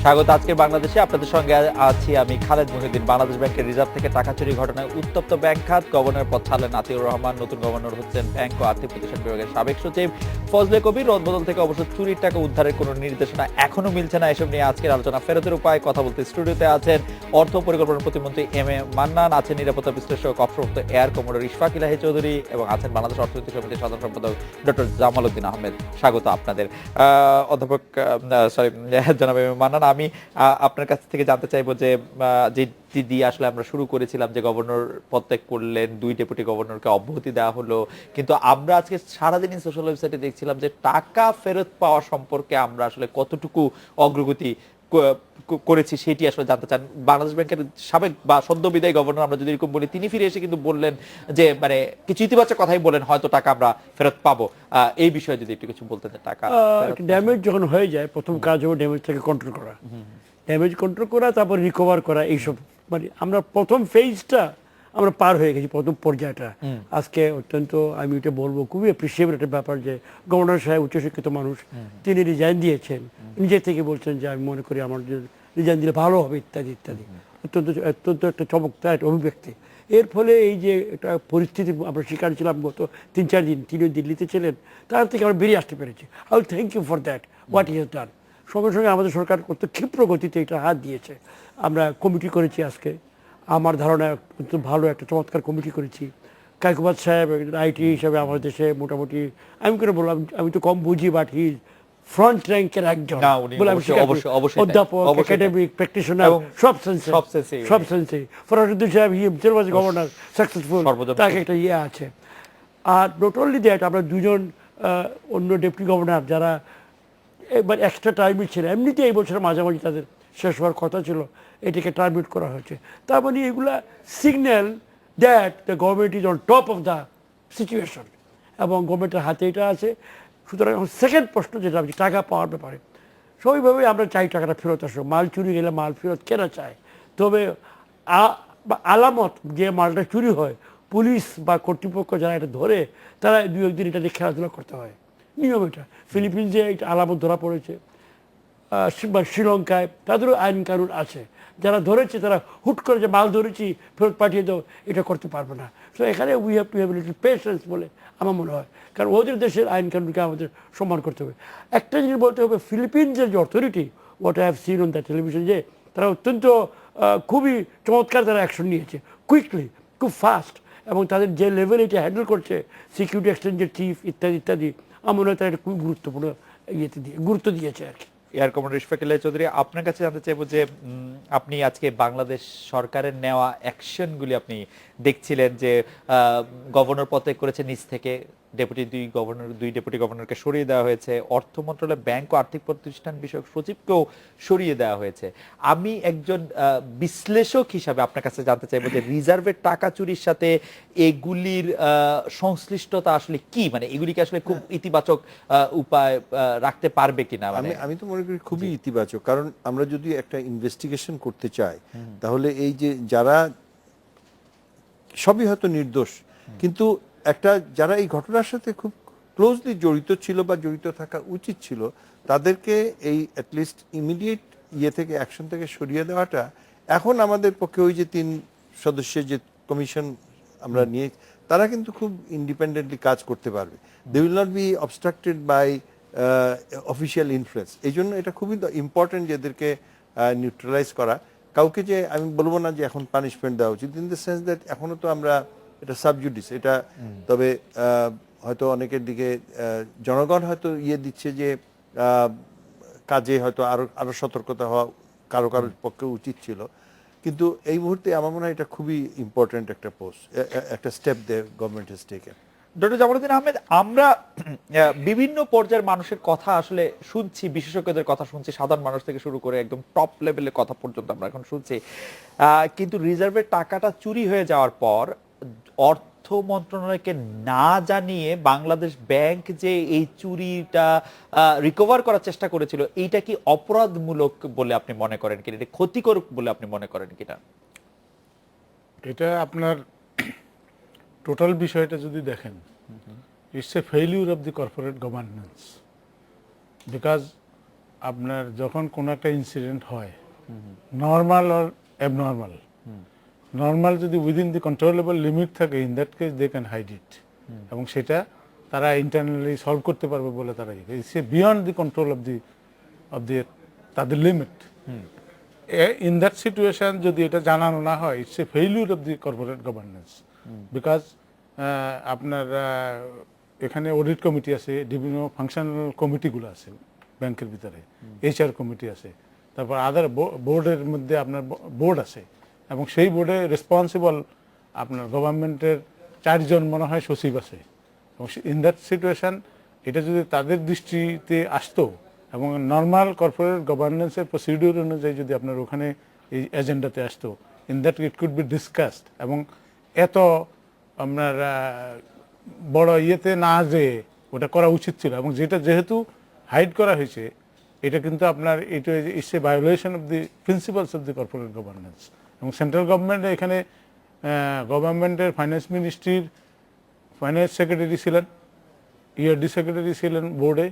স্বাগত আজকে বাংলাদেশে। আপনাদের সঙ্গে আছি আমি খালেদ মহিউদ্দিন। বাংলাদেশ ব্যাংকের রিজার্ভ থেকে টাকা চুরি ঘটনায় উত্তপ্ত ব্যাংক খাত। গভর্নর পদ ছাড়লেন আতিউর রহমান। নতুন গভর্নর হচ্ছেন ব্যাংক ও আর্থিক প্রতিষ্ঠান বিভাগের সাবেক সচিব ফজলে কবির। রদবদল থেকে অবশ্য চুরির টাকা উদ্ধারের কোনো নির্দেশনা এখনো মিলছে না। এসব নিয়ে আজকের আলোচনা ফেরতের উপায় কথা বলতে স্টুডিওতে আছেন অর্থ পরিকল্পনা প্রতিমন্ত্রী এম এ মান্নান, আছেন নিরাপত্তা বিশ্লেষক অবসরপ্রাপ্ত এয়ার কমোডর ইশফাক ইলাহি চৌধুরী এবং আছেন বাংলাদেশ অর্থনীতি সমিতির সাধারণ সম্পাদক ডক্টর জামাল উদ্দিন আহমেদ। স্বাগত আপনাদের। অধ্যাপক জনাব এম এ মান্নান, আমি আপনার কাছ থেকে জানতে চাইবো যে দিয়ে আসলে আমরা শুরু করেছিলাম যে গভর্নর পদত্যাগ করলেন, 2 ডেপুটি গভর্নরকে অব্যাহতি দেওয়া হলো, কিন্তু আমরা আজকে সারাদিনই সোশ্যাল ওয়েবসাইটে দেখছিলাম যে টাকা ফেরত পাওয়া সম্পর্কে আমরা আসলে কতটুকু অগ্রগতি করেছি সেটি আসলে জানতে চান। বাংলাদেশ ব্যাংকের সাবেক বা সদ্য বিদায়ী গভর্নর আমরা যদি এরকম বলি, তিনি ফিরে এসে কিন্তু বললেন যে মানে কিছু ইতিবাচক কথাই বলেন, হয়তো টাকা আমরা ফেরত পাবো। এই বিষয়ে যদি একটু কিছু বলতেন। টাকা ড্যামেজ যখন হয়ে যায়, প্রথম কাজ হবে ড্যামেজটাকে কন্ট্রোল করা, ড্যামেজ কন্ট্রোল করা, তারপর রিকভার করা। এইসব মানে আমরা প্রথম ফেজটা আমরা পার হয়ে গেছি, প্রথম পর্যায়টা। আজকে অত্যন্ত আমি এটা বলবো খুবই অ্যাপ্রিসিয়েবল একটা ব্যাপার যে গভর্নর সাহেব উচ্চশিক্ষিত মানুষ, তিনি রিজাইন দিয়েছেন, নিজে থেকে বলছেন যে আমি মনে করি আমার রিজাইন দিলে ভালো হবে ইত্যাদি ইত্যাদি। অত্যন্ত অত্যন্ত একটা চমৎকার একটা অভিব্যক্তি। এর ফলে এই যে একটা পরিস্থিতি আমরা শিকার ছিলাম গত 3-4 দিন, তিনিও দিল্লিতে ছিলেন, তার থেকে আমরা বেরিয়ে আসতে পেরেছি। I will thank you for that what he has done. সঙ্গে সঙ্গে আমাদের সরকার কত ক্ষিপ্র গতিতে এটা হাত দিয়েছে। আমরা কমিটি করেছি আজকে, আমার ধারণা অত্যন্ত ভালো একটা চমৎকার কমিটি করেছি। কায়কুবাদ সাহেব আইটি হিসাবে আমাদের দেশে মোটামুটি, আমি করে বললাম, আমি তো কম বুঝি, বাট হি ফ্রন্ট র্যাঙ্কের একজন অধ্যাপক, একাডেমিক, প্র্যাকটিশনার, সব সেন্সে। ফরাজউদ্দিন সাহেব গভর্নর সাকসেসফুল, তাকে একটা ইয়ে আছে। আর নট অনলি দ্যাট, আমরা দুজন অন্য ডেপুটি গভর্নর যারা এবার এক্সট্রা টার্মিট ছিল, এমনিতে এই বছর মাঝামাঝি তাদের শেষ হওয়ার কথা ছিল, এটাকে টার্মিট করা হয়েছে। তার মানে এগুলা signal that the government is on top of the situation এবং গভর্নমেন্টের হাতে এটা আছে। সুতরাং এখন সেকেন্ড প্রশ্ন যেটা টাকা পাওয়ার ব্যাপারে, সবইভাবেই আমরা চাই টাকাটা ফেরত আসবো। মাল চুরি গেলে মাল ফেরত কেনা চায়, তবে আলামত যে মালটা চুরি হয়, পুলিশ বা কর্তৃপক্ষ যারা এটা ধরে, তারা 2-1 দিন এটা নিয়ে খেলাধুলা করতে হয়, নিয়ম এটা। ফিলিপিন্সে এটা আলামত ধরা পড়েছে, শ্রীলঙ্কায় তাদেরও আইন কানুন আছে। যারা ধরেছে তারা হুট করে যে মাল ধরেছি ফেরত পাঠিয়ে দাও, এটা করতে পারবে না। তো এখানে we have to have little patience বলে আমার মনে হয়, কারণ ওদের দেশের আইন কানুনকে আমাদের সম্মান করতে হবে। একটা জিনিস বলতে হবে, ফিলিপিন্সের যে authority, what I have seen on the television, যে তারা অত্যন্ত খুবই চমৎকার তারা অ্যাকশন নিয়েছে, কুইকলি, খুব ফাস্ট, এবং তাদের যে লেভেল এটা হ্যান্ডেল করছে, সিকিউরিটি এক্সচেঞ্জের চিফ ইত্যাদি ইত্যাদি, আমার মনে হয় তারা এটা খুবই গুরুত্বপূর্ণ গুরুত্ব দিয়েছে আর কি। এয়ার কমোডর ইশফাক ইলাহি চৌধুরী, আপনার কাছে জানতে চাইবো যে আপনি আজকে বাংলাদেশ সরকারের নেওয়া অ্যাকশনগুলি আপনি দেখছিলেন, যে গভর্নর পদত্যাগ করেছে নিজ থেকে, দুই ডেপুটি গভর্নরকে সরিয়ে দেওয়া হয়েছে, অর্থ মন্ত্রণালয় ব্যাংক ও আর্থিক প্রতিষ্ঠান বিষয়ক সচিবকেও সরিয়ে দেওয়া হয়েছে। আমি একজন বিশ্লেষক হিসাবে আপনার কাছে জানতে চাইবো যে রিজার্ভের টাকা চুরির সাথে এগুলির সংশ্লিষ্টতা আসলে কি, মানে এগুলিকে আসলে খুব ইতিবাচক উপায় রাখতে পারবে কিনা? আমি তো মনে করি খুবই ইতিবাচক, কারণ আমরা যদি একটা ইনভেস্টিগেশন করতে চাই, তাহলে এই যে যারা সবই হয়তো নির্দোষ, কিন্তু একটা যারা এই ঘটনার সাথে খুব ক্লোজলি জড়িত ছিল বা জড়িত থাকা উচিত ছিল, তাদেরকে এই অ্যাটলিস্ট ইমিডিয়েট থেকে অ্যাকশন থেকে সরিয়ে দেওয়াটা এখন আমাদের পক্ষে, ওই যে 3 সদস্যের যে কমিশন আমরা নিয়ে, তারা কিন্তু খুব ইন্ডিপেন্ডেন্টলি কাজ করতে পারবে। They will not be obstructed by official influence. এই জন্য এটা খুবই ইম্পর্টেন্ট যে এদেরকে নিউট্রালাইজ করা। কাউকে যে আমি বলবো না যে এখন পানিশমেন্ট দেওয়া উচিত, ইন দ্য সেন্স দ্যাট এখনো তো আমরা এটা সাবজুডিস এটা, তবে হয়তো অনেকের দিকে জনগণ হয়তো দিচ্ছে যে কাজে হয়তো আরো সতর্কতা হওয়া কারো পক্ষে উচিত ছিল, কিন্তু এই মুহূর্তে আমার মনে হয় এটা খুবই ইম্পর্টেন্ট একটা step the government has taken. Doctor Jamal Uddin Ahmed, আমরা বিভিন্ন পর্যায়ের মানুষের কথা আসলে শুনছি, বিশেষজ্ঞদের কথা শুনছি, সাধারণ মানুষ থেকে শুরু করে একদম টপ লেভেলের কথা পর্যন্ত আমরা এখন শুনছি, কিন্তু রিজার্ভের টাকাটা চুরি হয়ে যাওয়ার পর অর্থ মন্ত্রণালয়কে না জানিয়ে বাংলাদেশ ব্যাংক যে এই চুরিটা রিকভার করার চেষ্টা করেছিল, এইটা কি অপরাধমূলক বলে আপনি মনে করেন কিনা, এটা ক্ষতিকর বলে আপনি মনে করেন কিনা? এটা আপনার টোটাল বিষয়টা যদি দেখেন, it's a failure of the corporate governance, because আপনার যখন কোনো একটা ইনসিডেন্ট হয়, নর্মাল অর অ্যাবনর্মাল, নর্মাল যদি উইদিন দি কন্ট্রোলেবল লিমিট থাকে, in that case they can hide it, এবং সেটা তারা ইন্টারনালি সলভ করতে পারবে বলে তারা it's beyond the control of the তাদের লিমিট। ইন দ্যাট সিচুয়েশন যদি এটা জানানো না হয়, it's a failure of the corporate governance, because আপনার এখানে অডিট কমিটি আছে, বিভিন্ন ফাংশনাল কমিটিগুলো আছে ব্যাংকের ভিতরে, HR কমিটি আছে, তারপর আদার বোর্ডের মধ্যে আপনার বোর্ড আছে, এবং সেই বোর্ডে রেসপন্সিবল আপনার গভর্নমেন্টের 4 জন মনে হয় সচিব আছে, এবং ইন দ্যাট সিচুয়েশন এটা যদি তাদের দৃষ্টিতে আসতো এবং নর্মাল কর্পোরেট গভর্নেন্সের প্রসিডিউর অনুযায়ী যদি আপনার ওখানে এই এজেন্ডাতে আসতো, in that it could be discussed, এবং এত আপনার বড় ইয়েতে না যে ওটা করা উচিত ছিল, এবং যেটা যেহেতু হাইড করা হয়েছে, এটা কিন্তু আপনার এটা it's a violation of the principles of the corporate governance. এবং সেন্ট্রাল গভর্নমেন্ট এখানে গভর্নমেন্টের ফাইন্যান্স মিনিস্ট্রির ফাইন্যান্স সেক্রেটারি ছিলেন, ERD সেক্রেটারি ছিলেন বোর্ডে,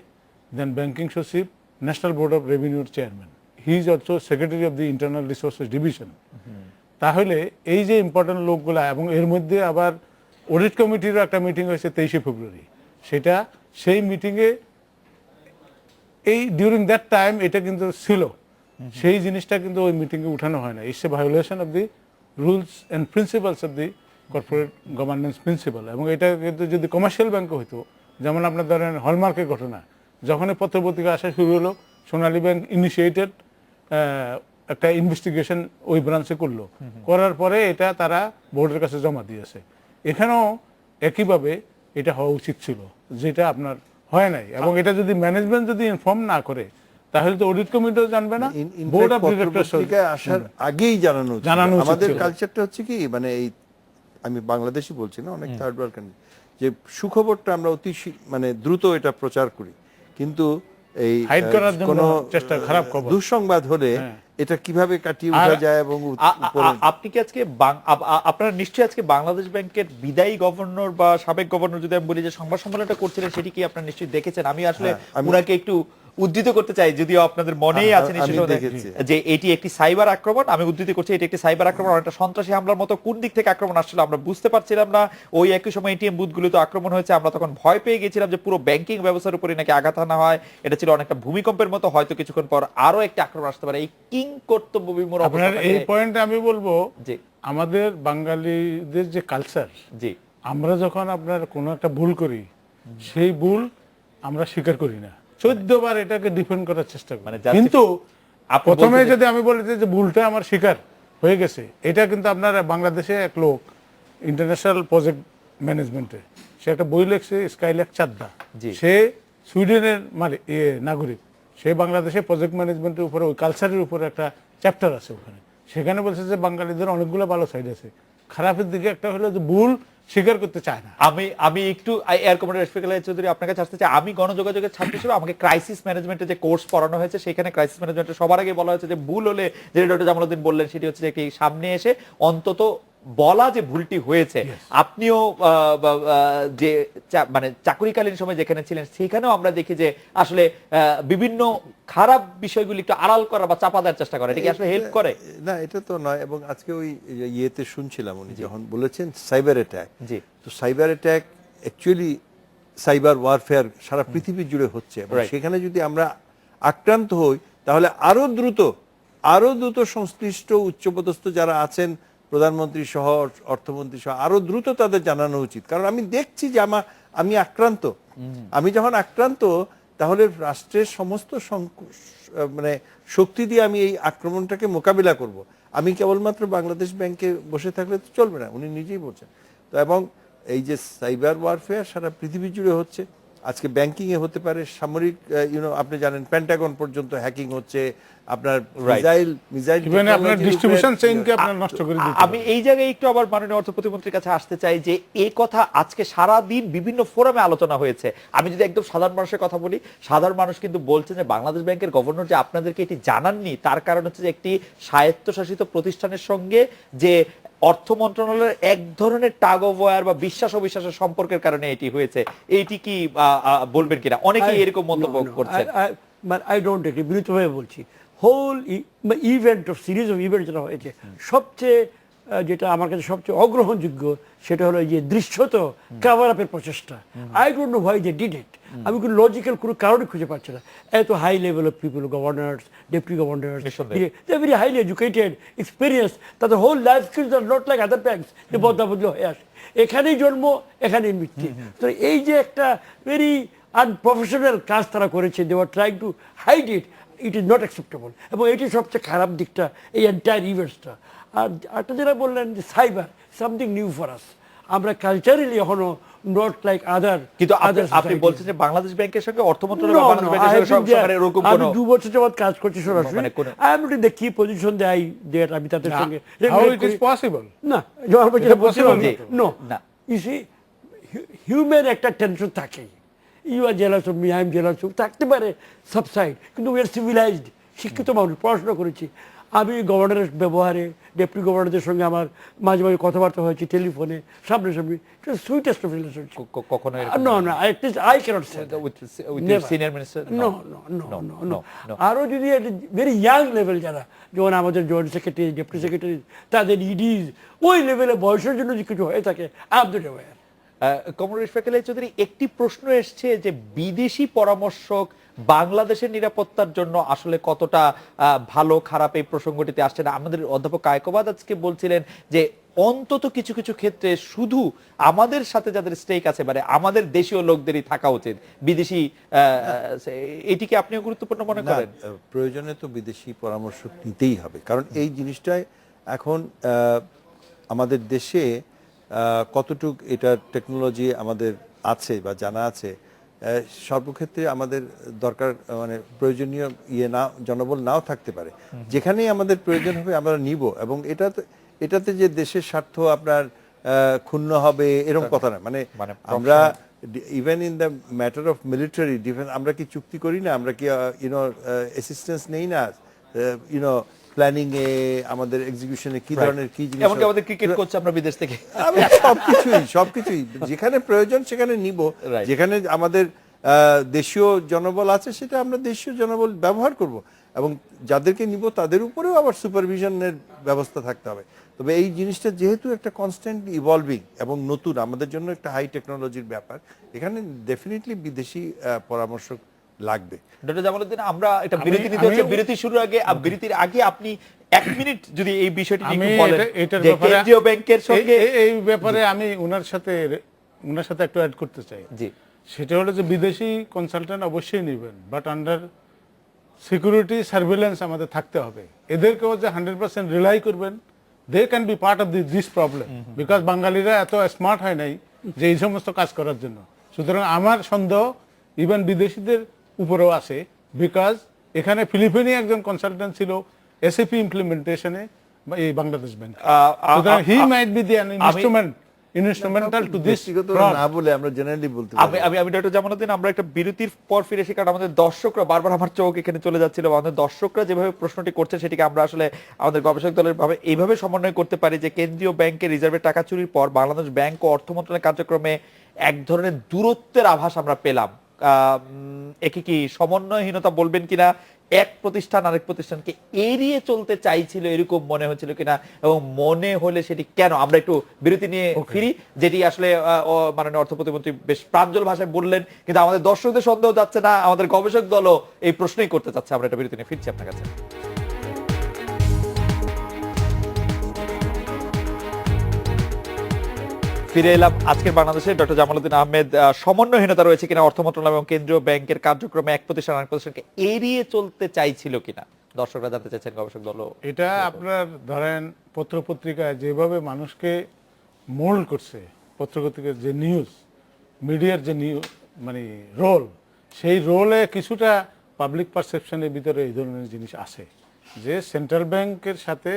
দেন ব্যাংকিং সচিব, ন্যাশনাল বোর্ড অফ রেভিনিউর chairman, he is also secretary of the internal resources division. তাহলে এই যে ইম্পর্টেন্ট লোকগুলা, এবং এর মধ্যে আবার অডিট কমিটিরও একটা মিটিং হয়েছে 23শে ফেব্রুয়ারি, সেটা সেই মিটিংয়ে এই ডিউরিং দ্যাট টাইম এটা কিন্তু ছিল, সেই জিনিসটা কিন্তু ওই মিটিংয়ে উঠানো হয় না। It's a violation of the rules and principles of the corporate governance principal. এবং এটা কিন্তু যদি কমার্শিয়াল ব্যাংকে হইতো, যেমন আপনার ধরেন হলমার্কের ঘটনা, যখনই পত্রপত্রিকা আসা শুরু হলো, সোনালী ব্যাংক ইনিশিয়েটেড একটা ইনভেস্টিগেশন ওই ব্রাঞ্চে করলো, করার পরে এটা তারা বোর্ডের কাছে জমা দিয়েছে। এখানেও একইভাবে এটা হওয়া উচিত ছিল, যেটা আপনার হয় নাই। এবং এটা যদি ম্যানেজমেন্ট যদি ইনফর্ম না করে, তাহলে তো অডিট কমিটিও জানবে না, বোর্ড অফ ডিরেক্টরস আসার আগেই জানানো উচিত। জানানো উচিত আমাদের ছিল। কালচারটা হচ্ছে কি, মানে এই আমি বাংলাদেশি বলছি না, অনেক থার্ড ওয়ার্ল্ড কান্ট্রি, যে সুখবরটা আমরা অতি মানে দ্রুত এটা প্রচার করি, কিন্তু এই হাইড করার জন্য কোনো চেষ্টা, খারাপ খবর, দুঃসংবাদ হলে এটা কিভাবে কাটিয়ে ওঠা যায়, এবং আপনি কি আজকে আপনারা নিশ্চয়ই আজকে বাংলাদেশ ব্যাংকের বিদায়ী গভর্নর বা সাবেক গভর্নর, যদি আমি বলি যে সংবাদ সম্মেলনটা করছিলেন, সেটি কি আপনারা নিশ্চয়ই দেখেছেন? আমি আসলে ওনাকে একটু উদ্ধৃত করতে চাই, যদিও আপনাদের মনেই আছে নিশ্চয়ই যে এটি একটি সাইবার আক্রমণ। আমি উদ্ধৃত করছি, এটি একটি সাইবার আক্রমণ, একটা সন্ত্রাসী হামলার মতো। কোন দিক থেকে আক্রমণ আসছিল আমরা বুঝতে পারছিলাম না। ওই একই সময় ATM বুথগুলোতে আক্রমণ হয়েছে, আমরা তখন ভয় পেয়ে গেছিলাম যে পুরো ব্যাংকিং ব্যবস্থার উপরে নাকি আঘাত আনা হয়। এটা ছিল অনেকটা ভূমিকম্পের মতো, হয়তো কিছুক্ষণ পর আরো একটা আক্রমণ আসতে পারে। এই কিং কর্তব্য বিমূঢ় আপনার এই পয়েন্টে আমি বলবো, জি, আমাদের বাঙালিদের যে কালচার, জি, আমরা যখন আপনার কোনো একটা ভুল করি, সেই ভুল আমরা স্বীকার করি না, 14 বার এটাকে ডিফেন্ড করার চেষ্টা করি। মানে কিন্তু প্রথমে যদি আমি বলি যে ভুলটা আমার স্বীকার হয়ে গেছে, এটা কিন্তু আপনার বাংলাদেশে এক লোক ইন্টারন্যাশনাল প্রজেক্ট ম্যানেজমেন্টে, সে একটা বই লিখছে, স্কাইল্যাক চাদ্দা, সে সুইডেনের নাগরিক, সে বাংলাদেশে প্রজেক্ট ম্যানেজমেন্টের উপরে, ওই কালচারের উপরে একটা চ্যাপ্টার আছে ওখানে। সেখানে বলছে যে বাঙালিদের অনেকগুলো ভালো সাইড আছে, খারাপের দিকে একটা হলো যে ভুল স্বীকার করতে চায় না। আমি একটু এয়ার কমান্ডার রেশফিক আলী চৌধুরী আপনার কাছে আসতে চাই। আমি গণযোগাযোগের ছাত্র হিসেবে আমাকে ক্রাইসিস ম্যানেজমেন্টের যে কোর্স পড়ানো হয়েছে, সেখানে ক্রাইসিস ম্যানেজমেন্টের সবার আগে বলা হয়েছে যে ভুল হলে, যেটা ডক্টর জামালউদ্দিন বললেন, সেটি হচ্ছে যে একটি সামনে এসে অন্তত বলা যে ভুলটি হয়েছে। আপনিও যে মানে চাকুরিকালীন সময় যেখানে ছিলেন, সেখানেও আমরা দেখি যে আসলে বিভিন্ন খারাপ বিষয়গুলি একটু আড়াল করা বা চাপা দেওয়ার চেষ্টা করে। এটা কি আসলে হেল্প করে? না, এটা তো নয়। এবং আজকে ওই ইয়েতে শুনছিলাম, উনি যখন বলেছেন সাইবার অ্যাটাক, জি, তো cyber attack actually cyber warfare সারা পৃথিবী জুড়ে হচ্ছে, এবং সেখানে যদি আমরা আক্রান্ত হই, তাহলে আরো দ্রুত সংশ্লিষ্ট উচ্চপদস্থ যারা আছেন, প্রধানমন্ত্রী সহ, অর্থমন্ত্রী সহ, আরো দ্রুত তাদের জানানো উচিত। কারণ আমি দেখছি যে আমি আক্রান্ত, আমি যখন আক্রান্ত, তাহলে রাষ্ট্রের সমস্ত মানে শক্তি দিয়ে আমি এই আক্রমণটাকে মোকাবিলা করব। আমি কেবলমাত্র বাংলাদেশ ব্যাংকে বসে থাকলে তো চলবে না, উনি নিজেই বলছেন। তো এবং এই যে সাইবার ওয়ারফেয়ার সারা পৃথিবী জুড়ে হচ্ছে, আজকে ব্যাংকিং এ হতে পারে, সামরিক, আপনি জানেন পেন্টাগন পর্যন্ত হ্যাকিং হচ্ছে, আপনার মিসাইল ইভেন আপনার ডিস্ট্রিবিউশন চেইনকে আপনার নষ্ট করে দিতে। আমি এই জায়গায় একটু আবার মাননীয় অর্থ প্রতিমন্ত্রীর কাছে আসতে চাই যে এই কথা আজকে সারা দিন বিভিন্ন ফোরামে আলোচনা হয়েছে। আমি যদি একদম সাধারণ মানুষের কথা বলি, সাধারণ মানুষ কিন্তু বলছে যে বাংলাদেশ ব্যাংকের গভর্নর যে আপনাদেরকে এটি জানাননি, তার কারণ হচ্ছে যে একটি স্বায়ত্তশাসিত প্রতিষ্ঠানের সঙ্গে যে অর্থ মন্ত্রণালয়ের এক ধরনের টাগ অফ ওয়ার বা বিশ্বাস অবিশ্বাসের সম্পর্কের কারণে এটি হয়েছে। এইটি কি বলবেন কিনা? অনেকেই এরকম মন্তব্য করছে। মানে আই ডোন্ট এগ্রি, বিনীতভাবে বলছি। Whole event of series of event যেটা হয়েছে, সবচেয়ে যেটা আমার কাছে সবচেয়ে অগ্রহণযোগ্য সেটা হলো এই যে দৃশ্যত কাভার আপের প্রচেষ্টা। I don't know why they did it. আমি কোনো লজিক্যাল কোনো কারণই খুঁজে পাচ্ছি না। এত high level of people, governors, deputy governors, they very highly educated, experience, তাদের whole life skills are not like other banks যে বদলাবদলি হয়ে আসে। এখানেই জন্ম, এখানেই মৃত্যু। তো এই যে একটা ভেরি আনপ্রফেশনাল কাজ তারা করেছে, they are trying to hide it, it is not acceptable. এবং এটি সবচেয়ে খারাপ দিকটা এই এন্টায়ার ইভেন্টসটা। আর একটা যেটা বললেন যে cyber something new for us, আমরা কালচারালি এখনো নট লাইক আদার। কিন্তু আপনি বলছেন যে বাংলাদেশ ব্যাংকের সঙ্গে অর্থ মন্ত্রণালয় বা বাংলাদেশ ব্যাংকের সঙ্গে সরকারের এরকম আমি কোনো 2 বছর যাবত কাজ করছি সরাসরি। মানে কোনো- I am not in the কি পজিশন দ্যাট আই দ্যাট আমি তাদের সঙ্গে How it is possible? না, জবাব যেটা বলছিলাম জি। নো না। ইউ সি হিউম্যান একটা টেনশন থাকেই। You are jealous of me, I am jealous of, থাকতে পারে সাবসাইড, কিন্তু উই আর সিভিলাইজড, শিক্ষিত মানুষ, পড়াশোনা করেছি। আমি গভর্নরের ব্যবহারে, ডেপুটি গভর্নরদের সঙ্গে আমার মাঝে মাঝে কথাবার্তা হয়েছে টেলিফোনে, সামনাসামনি, সুইটেস্ট অফ রিলেশনশিপ। কখনো নো না, I can't say senior minister no no no no no. আরও যদি ভেরি ইয়াং লেভেল যারা, যেমন আমাদের জয়েন্ট সেক্রেটারি, ডেপুটি সেক্রেটারি, তাদের ইডিজ, ওই লেভেলে বয়সের জন্য যদি কিছু হয়ে থাকে, I am not aware. Comrade Ishfaq Ali Chowdhury, একটি প্রশ্ন এসছে যে বিদেশি পরামর্শক বাংলাদেশের নিরাপত্তার জন্য আসলে কতটা ভালো খারাপ এই প্রসঙ্গটিতে আসছে না। আমাদের অধ্যাপক কায়কোবাদ আজকে বলছিলেন যে অন্তত কিছু কিছু ক্ষেত্রে শুধু আমাদের সাথে যাদের স্টেক আছে, মানে আমাদের দেশীয় লোকদেরই থাকা উচিত, বিদেশি এটিকে আপনিও গুরুত্বপূর্ণ মনে না, করেন? প্রয়োজনে তো বিদেশি পরামর্শ নিতেই হবে, কারণ এই জিনিসটাই এখন আমাদের দেশে কতটুক এটা টেকনোলজি আমাদের আছে বা জানা আছে, সর্বক্ষেত্রে আমাদের দরকার, মানে প্রয়োজনীয় জনবল নাও থাকতে পারে। যেখানেই আমাদের প্রয়োজন হবে আমরা নিব, এবং এটাতে যে দেশের স্বার্থ আপনার ক্ষুণ্ণ হবে এরকম কথা না। মানে আমরা even in the matter of military defence আমরা কি চুক্তি করি না, আমরা কি অ্যাসিস্ট্যান্স নেই না, প্ল্যানিং এ, আমাদের এক্সিকিউশনে কি ধরনের কি জিনিস, এমনকি আমাদের ক্রিকেট কোচ আমরা বিদেশ থেকে, আমি সবকিছুই যেখানে প্রয়োজন সেখানে নিব। Right. যেখানে আমাদের দেশীয় জনবল আছে সেটা আমরা দেশীয় জনবল ব্যবহার করব, এবং যাদেরকে নিব তাদের উপরেও আবার সুপারভিশনের ব্যবস্থা থাকতে হবে। তবে এই জিনিসটা যেহেতু একটা কনস্ট্যান্টলি ইভলভিং এবং নতুন, আমাদের জন্য একটা হাই টেকনোলজির ব্যাপার, এখানে ডেফিনেটলি বিদেশি পরামর্শ লাগবে। ডক্টর জামালউদ্দিন, আমরা একটা বিরতি নিতে হচ্ছে। বিরতি শুরুর আগে, বিরতির আগে আপনি 1 মিনিট যদি এই বিষয়টি নিয়ে আমি একটু বলেন, এটার যে ব্যাপারে কেন্দ্রীয় ব্যাংকের সঙ্গে এই ব্যাপারে আমি ওনার সাথে একটু অ্যাড করতে চাই। জি, সেটা হলো যে বিদেশি কনসালটেন্ট অবশ্যই নেবেন, বাট আন্ডার সিকিউরিটি সার্ভেলেন্স আমাদের থাকতে হবে। এদেরকেও যে 100% রিলাই করবেন, they can be part of this problem, because বাঙালিরা এত স্মার্ট হয় নাই যে এই সমস্ত কাজ করার জন্য। সুতরাং আমার সন্দেহ ইভেন বিদেশিদের উপরেও আছে, বিকজ এখানে ফিলিপিনি একজন কনসালটেন্ট ছিল এসএপি ইমপ্লিমেন্টেশনে এই বাংলাদেশ ব্যাংক। সুতরাং he might be the instrumental to this. ব্যক্তিগত না বলে আমরা জেনারেলি বলতে পারি। আমি ডক্টর জামালউদ্দিন, আমরা একটা বিরতির পর ফিরে এসে, কারণ আমাদের দর্শকরা বারবার, আমার চোখ এখানে চলে যাচ্ছিল, আমাদের দর্শকরা যেভাবে প্রশ্নটি করছে সেটিকে আমরা আসলে আমাদের গবেষক দলের ভাবে এইভাবে সমন্বয় করতে পারি যে কেন্দ্রীয় ব্যাংকের রিজার্ভের টাকা চুরির পর বাংলাদেশ ব্যাংক ও অর্থ মন্ত্রণালয়ের কার্যক্রমে এক ধরনের দূরত্বের আভাস আমরা পেলাম। একে কি সমন্বয়হীনতা বলবেন কিনা, এক প্রতিষ্ঠান আরেক প্রতিষ্ঠানকে এড়িয়ে চলতে চাইছিল এরকম মনে হচ্ছিল কিনা, এবং মনে হলে সেটি কেন? আমরা একটু বিরতি নিয়ে ফিরি, যেটি আসলে মাননীয় অর্থ প্রতিমন্ত্রী বেশ প্রাঞ্জল ভাষায় বললেন, কিন্তু আমাদের দর্শকদের সন্দেহ যাচ্ছে না, আমাদের গবেষক দলও এই প্রশ্নই করতে চাচ্ছে। আমরা একটা বিরতি নিয়ে ফিরছি আপনার কাছে। ফিরে এলাম। আজকের বাংলাদেশে ডক্টর জামালউদ্দিন আহমেদ, সমন্বয়হীনতা রয়েছে কিনা অর্থ মন্ত্রণালয় এবং কেন্দ্রীয় ব্যাংকের কার্যক্রমে এক প্রতিষ্ঠান আরেক প্রতিষ্ঠানকে এড়িয়ে চলতে চাইছিল কিনা, দর্শকরা জানতে চাইছেন, গবেষক দল। এটা আপনার ধরেন পত্রপত্রিকায় যেভাবে মানুষকে মোল্ড করছে, পত্রপত্রিকার যে নিউজ, মিডিয়ার যে মানে রোল, সেই রোলে কিছুটা পাবলিক পারসেপশনের ভিতরে এই ধরনের জিনিস আছে, যে সেন্ট্রাল ব্যাংকের সাথে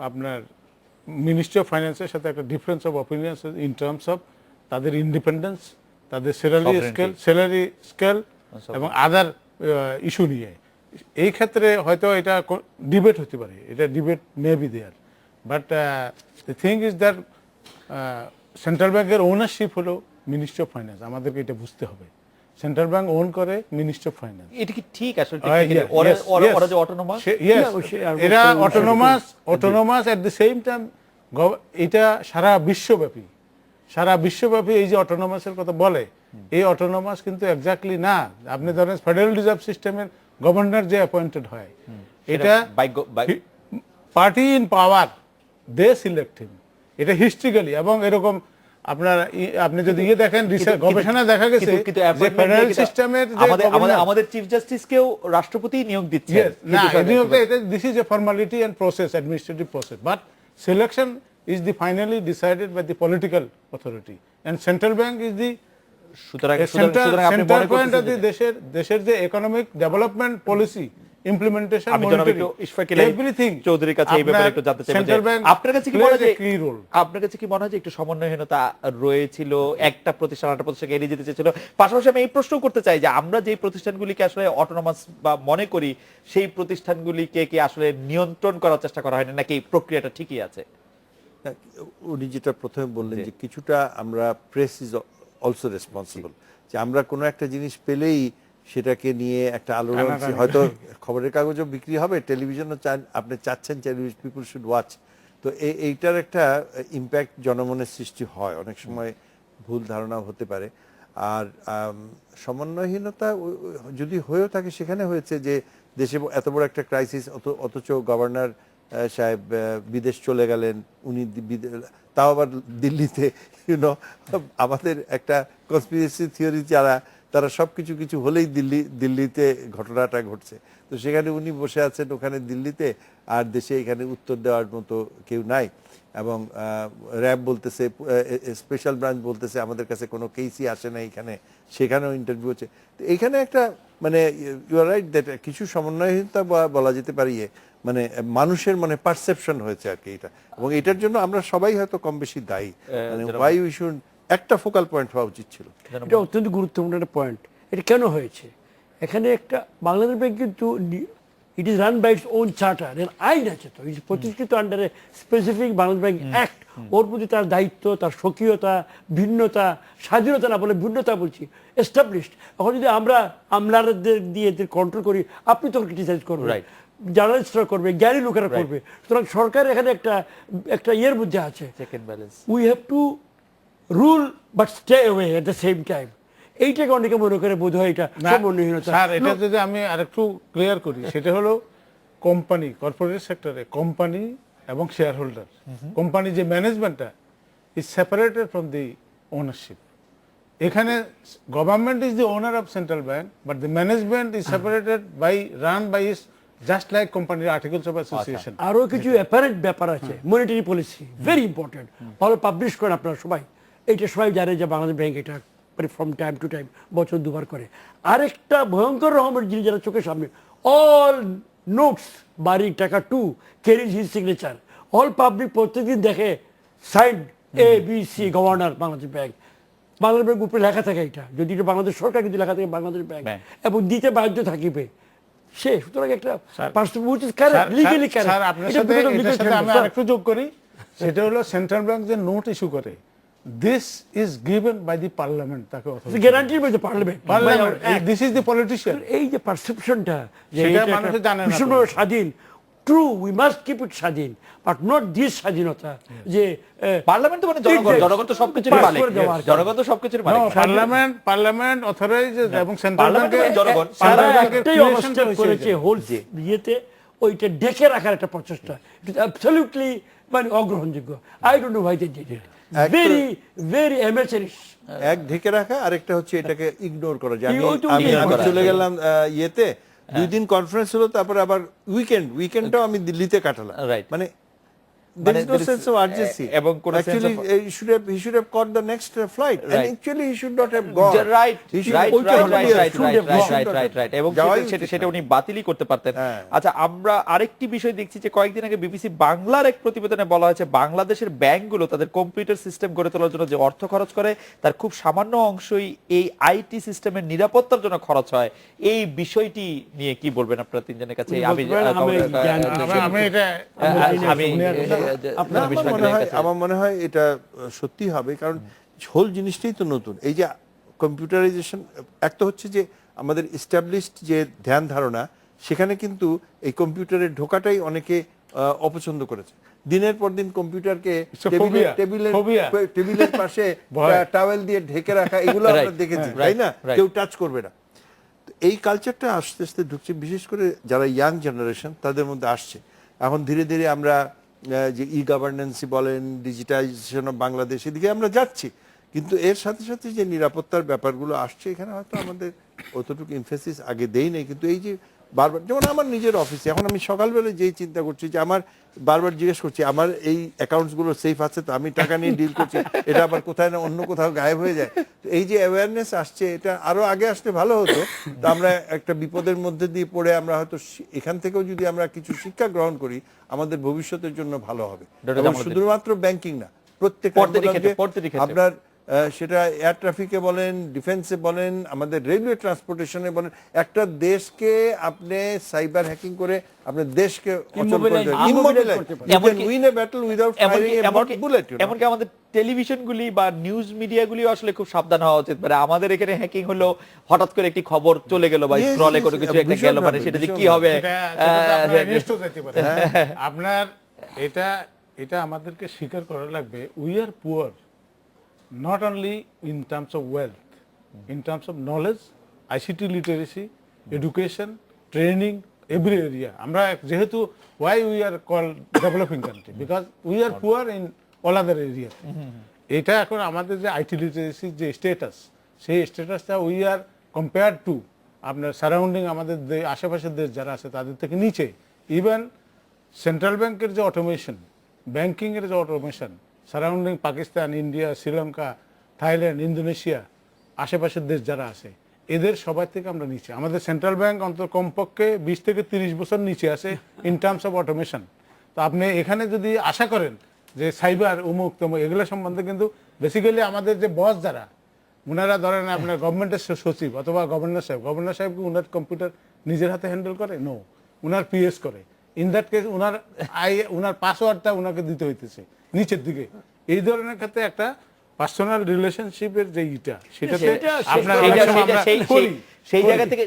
আপনার মিনিস্ট্রি অফ ফাইন্যান্সের সাথে একটা difference of opinion in terms of তাদের ইন্ডিপেন্ডেন্স, তাদের স্যালারি স্কেল এবং আদার ইস্যু নিয়ে। এই ক্ষেত্রে হয়তো এটা ডিবেট হতে পারে, এটা debate may be there, but the thing is that central ব্যাংকের ওনারশিপ হলো মিনিস্ট্রি অফ ফাইন্যান্স, আমাদেরকে এটা বুঝতে হবে। সেন্ট্রাল ব্যাংক ওন করে মিনিস্ট্রি অফ ফাইন্যান্স। এটা কি ঠিক আসলে yes, technically? ওরা yes, ওরা- yes. ওরা যে অটোনোমাস Yes, আর এরা বর্তমানে autonomous at the same time এটা সারা বিশ্বব্যাপী এই যে অটোনোমাসের কথা বলে, এই অটোনোমাস কিন্তু এক্স্যাক্টলি না। আপনি ধরেন ফেডারেল রিজার্ভ সিস্টেমের গভর্নর যে অ্যাপয়েন্টেড হয়, এটা party in power, they select him, এটা হিস্ট্রিক্যালি। এবং এরকম আপনি যদি দেখেন গবেষণা দেখা গেছে যে ফেডারেল সিস্টেমের আমাদের চিফ জাস্টিসকেও রাষ্ট্রপতি নিয়োগ দিচ্ছে না, this is a formality and process, administrative process, but selection is the finally decided by the political authority and central bank is the সুতরাং আপনি সেন্ট্রাল মনে পয়েন্ট অফ দি করতেছেন দেশের যে ইকোনমিক ডেভেলপমেন্ট পলিসি ইমপ্লিমেন্টেশন, আমি জনাব একটু ইশফাক ইলাহি চৌধুরীর কাছে এই ব্যাপারে একটু জানতে চাই আপনার কাছে কি মনে হয় আপনার কাছে কি মনে হয় যে একটু সমন্বয়হীনতা রয়েছিল, একটা প্রতিষ্ঠান আরেকটা প্রতিষ্ঠানকে এড়িয়ে যেতে চেয়েছিল? পাশাপাশি আমি এই প্রশ্ন করতে চাই যে আমরা যে প্রতিষ্ঠানগুলিকে আসলে অটোনমাস বা মনে করি সেই প্রতিষ্ঠানগুলিকে কি আসলে নিয়ন্ত্রণ করার চেষ্টা করা হয়নি, নাকি এই প্রক্রিয়াটা ঠিকই আছে? উনি যেটা প্রথমে বললেন যে কিছুটা আমরা প্রেস ইজ অলসো রেসপন্সিবল, যে আমরা কোনো একটা জিনিস পেলেই সেটাকে নিয়ে একটা আলোড়ন, হয়তো খবরের কাগজও বিক্রি হবে, টেলিভিশনও আপনি চাচ্ছেন পিপল শুড ওয়াচ, তো এইটার একটা ইম্প্যাক্ট জনমনের সৃষ্টি হয়, অনেক সময় ভুল ধারণাও হতে পারে। আর সমন্বয়হীনতা যদি হয়েও থাকে, সেখানে হয়েছে যে দেশে এত বড় একটা ক্রাইসিস, অথচ গভর্নর সাহেব বিদেশ চলে গেলেন, উনি তাও আবার দিল্লিতে, আমাদের একটা কনস্পিরেসি থিওরি তারা সবকিছু কিছু হলেই দিল্লিতে ঘটনাটা ঘটছে, তো সেখানে উনি বসে আছেন ওখানে দিল্লিতে, আর দেশে এখানে উত্তর দেওয়ার মতো কেউ নাই। এবং র্যাব বলতেছে, স্পেশাল ব্রাঞ্চ বলতেছে আমাদের কাছে কোনো কেসই আসে না এখানে, সেখানেও ইন্টারভিউ হচ্ছে। তো এইখানে একটা মানে ইউ আর রাইট দ্যাট কিছু সমন্বয়হীনতা বলা যেতে পারে, মানে মানুষের মানে পারসেপশন হয়েছে আর কি এটা, এবং এটার জন্য আমরা সবাই হয়তো কম বেশি দায়ী। মানে ওয়াই উই শুড একটা ফোকাল পয়েন্ট হওয়া উচিত ছিল। এটা অত্যন্ত গুরুত্বপূর্ণ একটা পয়েন্ট। এটা কেন হয়েছে? এখানে একটা বাংলাদেশ ব্যাংক কিন্তু it is run by its own charter, এর আইন আছে, তো প্রতিষ্ঠিত আন্ডারে স্পেসিফিক বাংলাদেশ ব্যাংক অ্যাক্ট, ওর প্রতি তার দায়িত্ব, তার স্বকীয়তা, ভিন্নতা, স্বাধীনতা না বলে ভিন্নতা বলছি, এস্টাবলিশড। এখন যদি আমরা আমলাদের দিয়ে এদের কন্ট্রোল করি, আপনি তো ক্রিটিসাইজ করবেন, জার্নালিস্টরা করবে, জ্ঞানী লোকেরা করবে, সুতরাং সরকার এখানে একটা ইয়ের মধ্যে আছে, we have to rule but stay away at the same time. এইটাকে অনেকে মনে করে বোধ হয় এটা সমন্বয়হীনতা। স্যার, এটা যদি আমি আরেকটু ক্লিয়ার করি, সেটা হলো কোম্পানি, কর্পোরেট সেক্টরে কোম্পানি এবং শেয়ার হোল্ডার, কোম্পানি যে ম্যানেজমেন্টটা is separated from the ownership. এখানে government is the owner of central bank, but the management is separated run by is, just like কোম্পানির আর্টিকেলস অফ অ্যাসোসিয়েশন। আরো কিছু apparent ব্যাপার আছে, মনিটারি পলিসি ভেরি ইম্পর্টেন্ট, ভালো publish করেন আপনারা সবাই, এইটা সবাই জানে যে বাংলাদেশ ব্যাংক এটা ফ্রম টাইম টু টাইম বছর দুবার করে। আরেকটা ভয়ঙ্কর রকমের জিনিস যারা চোখের সামনে, অল নোটস বাড়ির টাকা to carries his signature, all public প্রত্যেকদিন দেখে sign ABC governor Bangladesh bank, Bangladesh bank উপরে লেখা থাকে, এটা যদি এটা বাংলাদেশ সরকার কিন্তু লেখা থাকে বাংলাদেশ ব্যাংক, এবং দিতে বাধ্য থাকিবে সে। সুতরাং একটা লিগালি স্যার, আপনার সাথে এটার সাথে আমি আরেকটু যোগ করি, সেটা হলো সেন্ট্রাল ব্যাংক যে নোট ইস্যু করে, this is given by the parliament, তাকে authority guarantee by the parliament, this is the politician। এই যে পারসেপশনটা যে সেটা এটা মানুষ জানে না, ভীষণভাবে স্বাধীন, true, we must keep it স্বাধীন, বাট নট দিস স্বাধীনতা যে পার্লামেন্ট মানে জনগণ, জনগণ তো সবকিছুর মালিক, জনগণ তো সবকিছুর মালিক। পার্লামেন্ট অথরাইজ এবং সেন্ট্রাল পার্লামেন্ট ব্যাংকের জনগণ, একটাই অবস্থা করেছে হোল ইয়েতে, ওইটা ডেকে রাখার একটা প্রচেষ্টা, ইট ইজ অ্যাবসলিউটলি মানে অগ্রহণযোগ্য। I don't know why they did it, very very amateurish. এক ঢেকে রাখা, আরেকটা হচ্ছে এটাকে ইগনোর করা, যে আমি চলে গেলাম ইয়েতে, 2 দিন কনফারেন্স হলো, তারপরে আবার উইকেন্ডটাও আমি দিল্লিতে কাটালাম, মানে there is no sense of urgency, এবং কোন actually he should have caught the next flight, and actually he should not have gone, right, এবং সেটা উনি বাতিলই করতে পারতেন। আচ্ছা, আমরা আরেকটি বিষয় দেখছি যে কয়েকদিন আগে বিবিসি বাংলার এক প্রতিবেদনে বলা হয়েছে বাংলাদেশের ব্যাংকগুলো তাদের কম্পিউটার সিস্টেম গড়ে তোলার জন্য যে অর্থ খরচ করে, তার খুব সামান্য অংশই এই আইটি সিস্টেমের নিরাপত্তার জন্য খরচ হয়। এই বিষয়টি নিয়ে কি বলবেন আপনারা তিনজনের কাছে? আমার মনে হয় এটা সত্যি হবে, কারণ হোল জিনিসটাই তো নতুন। এই যে কম্পিউটারাইজেশন একটা হচ্ছে যে আমাদের এস্টাবলিশড যে ধ্যান ধারণা, সেখানে কিন্তু এই কম্পিউটারের ঢোকাটাই অনেকে অপছন্দ করেছে। দিনের পর দিন কম্পিউটারকে It's a phobia. Phobia. টেবিলের পাশে ভয়। টাওয়েল দিয়ে ঢেকে রাখা, এগুলো আমরা Right, দেখেছি, right, তাই না? right. কেউ টাচ করবে না। তো এই কালচারটা আস্তে আস্তে ঢুকছে, বিশেষ করে যারা ইয়াং জেনারেশন তাদের মধ্যে আসছে। এখন ধীরে ধীরে আমরা যে ই গভর্নেন্সই বলেন, ডিজিটাইজেশন অফ বাংলাদেশ, এদিকে আমরা যাচ্ছি। কিন্তু এর সাথে সাথে যে নিরাপত্তার ব্যাপারগুলো আসছে, এখানে হয়তো আমাদের অতটুকু ইমফেসিস আগে দেই নাই। কিন্তু এই যে বারবার, যেমন আমার নিজের অফিসে এখন আমি সকালবেলা যেই চিন্তা করছি যে আমার বারবার জিজ্ঞেস করছি আমার এই অ্যাকাউন্টসগুলো সেফ আছে তো, আমি টাকা নিয়ে ডিল করছি, এটা আবার কোথায় না অন্য কোথাও গায়েব হয়ে যায়। তো এই যে অ্যাওয়ারনেস আসছে, এটা আরো আগে আসলে ভালো হতো। তো আমরা একটা বিপদের মধ্যে দিয়ে পড়ে আমরা হয়তো এখান থেকেও যদি আমরা কিছু শিক্ষা গ্রহণ করি, আমাদের ভবিষ্যতের জন্য ভালো হবে। এবং শুধুমাত্র ব্যাংকিং না, প্রত্যেক আপনার সেটা এয়ার ট্রাফিকে বলেন, ডিফেন্সে বলেন, আমাদের রেলওয়ে ট্রান্সপোর্টেশনে বলেন, একটা দেশকে আপনি সাইবার হ্যাকিং করে আপনার দেশকে এমনকি আমাদের টেলিভিশনগুলি বা নিউজ মিডিয়াগুলি আসলে খুব সাবধান হওয়া উচিত। মানে আমাদের এখানে হ্যাকিং হলো, হঠাৎ করে একটি খবর চলে গেল বা স্ক্রলে করে কিছু একটা গেল, মানে সেটা যে কি হবে আপনার এটা আমাদেরকে স্বীকার করা লাগবে। We are poor not only in terms of wealth, in terms of knowledge, ICT literacy, education, training, every area. আমরা যেহেতু why we are called developing country, because we are poor in all other areas. এটা এখন আমাদের যে IT literacy যে status, সেই স্ট্যাটাসটা we are compared to আপনার সারাউন্ডিং আমাদের আশেপাশের দেশ যারা আছে তাদের থেকে নিচে। ইভেন সেন্ট্রাল ব্যাংকের যে অটোমেশন, ব্যাংকিংয়ের যে automation, surrounding Pakistan, India, Sri Lanka, Thailand, Indonesia, আশেপাশের দেশ যারা আছে, এদের সবার থেকে আমরা নিচে। আমাদের সেন্ট্রাল ব্যাংক অন্তত কমপক্ষে 20 থেকে 30 বছর নিচে আছে ইন টার্মস অফ অটোমেশন। তো আপনি এখানে যদি আশা করেন যে সাইবার উমুক তমুক এগুলো সম্বন্ধে, কিন্তু বেসিক্যালি আমাদের যে বস যারা, ওনারা ধরেন আপনার গভর্নমেন্টের সচিব অথবা গভর্নর সাহেব কি ওনার কম্পিউটার নিজের হাতে হ্যান্ডেল করে? নো, ওনার পিএস করে। ইন দ্যাট কেস ওনার পাসওয়ার্ডটা ওনাকে দিতে হইতেছে নিচের দিকে। এই ধরনের ক্ষেত্রে একটা পার্সোনাল রিলেশনশিপের যে ইটা, সেটাতে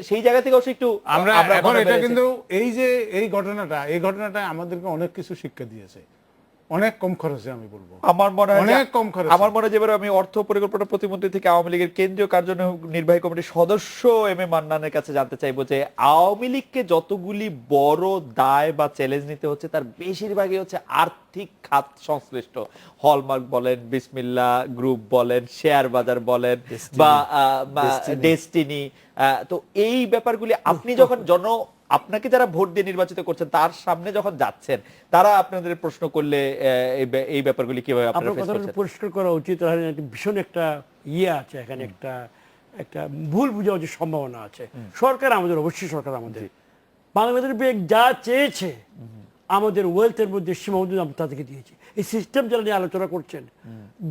সেই জায়গা থেকে একটু আমরা এখন এটা কিন্তু এই ঘটনাটা আমাদেরকে অনেক কিছু শিক্ষা দিয়েছে, অনেক কম খরচে। আমি বলবো আমার মনে হয় অনেক কম খরচে। আমার মনে হয় যেবার আমি অর্থ পরিকল্পনা প্রতিমন্ত্রী থেকে আওয়ামী লীগের কেন্দ্রীয় কার্যনির্বাহী কমিটির সদস্য এম এ মান্নানের কাছে জানতে চাইবো যে আওয়ামী লীগকে যতগুলি বড় দায় বা চ্যালেঞ্জ নিতে হচ্ছে, তার বেশিরভাগই হচ্ছে আর্থিক খাত সংশ্লিষ্ট। হলমার্ক বলেন, বিসমিল্লাহ গ্রুপ বলেন, শেয়ার বাজার বলেন, বা ডেস্টিনি। তো এই ব্যাপারগুলি আপনি যখন আপনাকে যারা ভোট দিয়ে নির্বাচিত করছেন তার সামনে যখন যাচ্ছেন, তারা আপনাদের প্রশ্ন করলে এই ব্যাপারগুলি কিভাবে আপনারা ফেস করছেন? পরিষ্কার করা উচিত। ভীষণ একটা আছে এখানে, একটা ভুল বুঝাবুঝির সম্ভাবনা আছে। সরকার আমাদের, অবশ্যই সরকার আমাদের, বাংলাদেশ ব্যাংক যা চেয়েছে আমাদের ওয়েলথের মধ্যে সীমাবদ্ধ আমরা তাদেরকে দিয়েছি। এই সিস্টেম যারা নিয়ে আলোচনা করছেন,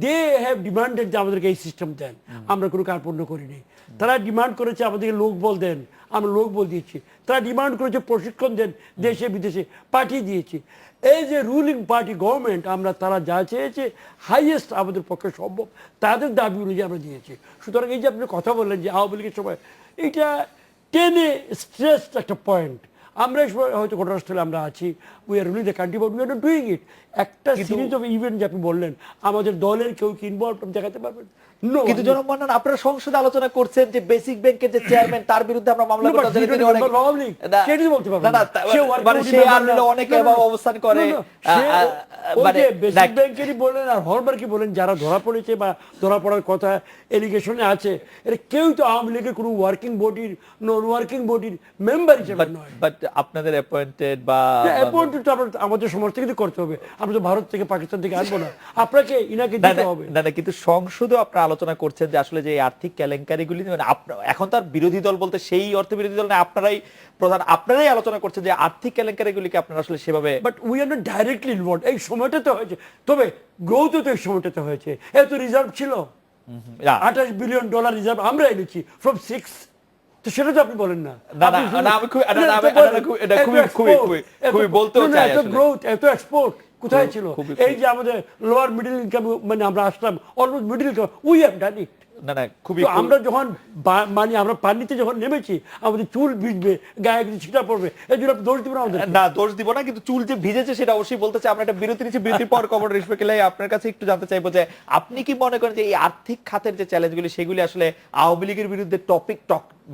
দে হ্যাভ ডিমান্ডেড যে আমাদেরকে এই সিস্টেম দেন, আমরা কোনো কার্পণ্য করিনি। তারা ডিমান্ড করেছে আমাদেরকে লোকবল দেন, আমরা লোকবল দিয়েছি। তারা ডিমান্ড করেছে প্রশিক্ষণ দেন, দেশে বিদেশে পাঠিয়ে দিয়েছি। এই যে রুলিং পার্টি গভর্নমেন্ট, আমরা তারা যা চেয়েছে হাইয়েস্ট আমাদের পক্ষে সম্ভব তাদের দাবি অনুযায়ী আমরা দিয়েছি। সুতরাং এই যে আপনি কথা বললেন যে আওয়ামী লীগের সময়, এটা টেনে স্ট্রেসড একটা পয়েন্ট। আমরা হয়তো ঘটনাস্থলে আমরা আছি, we are ruling the country, but we are not doing it. একটা সিরিজ অফ ইভেন্ট যে আপনি বললেন, আমাদের দলের কেউ কি ইনভলভ দেখাতে পারবেন? কিন্তু জনাব মান্নান, আপনারা সংসদে আলোচনা করছেন যে বেসিক ব্যাংকের যে চেয়ারম্যান, তার বিরুদ্ধে আমরা মামলা করতে চাই। অনেক অবস্থান করে, বেসিক ব্যাংকেরই বলেন আর হলমার্কই বলেন, যারা ধরা পড়েছে বা ধরা পড়ার কথা এলিগেশনে আছে, এটা কেউ তো আওয়ামী লীগের কোনো ওয়ার্কিং বডির, নন ওয়ার্কিং বডির মেম্বার হিসেবে নয়। বাট আপনাদের অ্যাপয়েন্টেড বা অ্যাপয়েন্টেড তো আমাদের সমাজ থেকে করতে হবে। আমরা তো ভারত থেকে পাকিস্তান থেকে আনবো না, আপনাকে ইনাকে দিতে হবে। না, কিন্তু সংসদে আপনারা আলোচনা করছেন যে আসলে যে আর্থিক কেলেঙ্কারিগুলি, এখন তার বিরোধী দল বলতে সেই অর্থে বিরোধী দল না, আপনারাই আলোচনা করছেন যে আর্থিক কেলেঙ্কারিগুলিকে আপনারা আসলে সেভাবে। But we are not directly involved. এই সময়টাতে হয়েছে, তবে গ্রোথ তো এই সময়টাতে হয়েছে। এত রিজার্ভ ছিল, $28 বিলিয়ন রিজার্ভ আমরা এনেছি ফ্রম 6। তো সেটা তো আপনি বলেন না। গ্রোথ, এত এক্সপোর্ট কোথায় ছিল? এই যে আমাদের লোয়ার মিডল ইনকাম, মানে আমরা আসলাম almost middle income, we have done it. না না খুবই তো আমরা যখন মানে আমরা পানিতে যখন নেমেছি আমাদের চুল ভিজবে, গায়ে কিছু ছিটা পড়বে, এই জন্য দোষ দিব না আমাদের। না দোষ দিব না, কিন্তু চুল যে ভিজেছে সেটা অবশ্যই বলতে চাই। আমরা একটা বিরতি নিচ্ছি, বিরতির পর কমরেড রিশফিক ইলাহি আপনার কাছে একটু জানতে চাইবো যে আপনি কি মনে করেন যে এই আর্থিক খাতের যে চ্যালেঞ্জগুলি সেগুলি আসলে আওয়ামী লীগের বিরুদ্ধে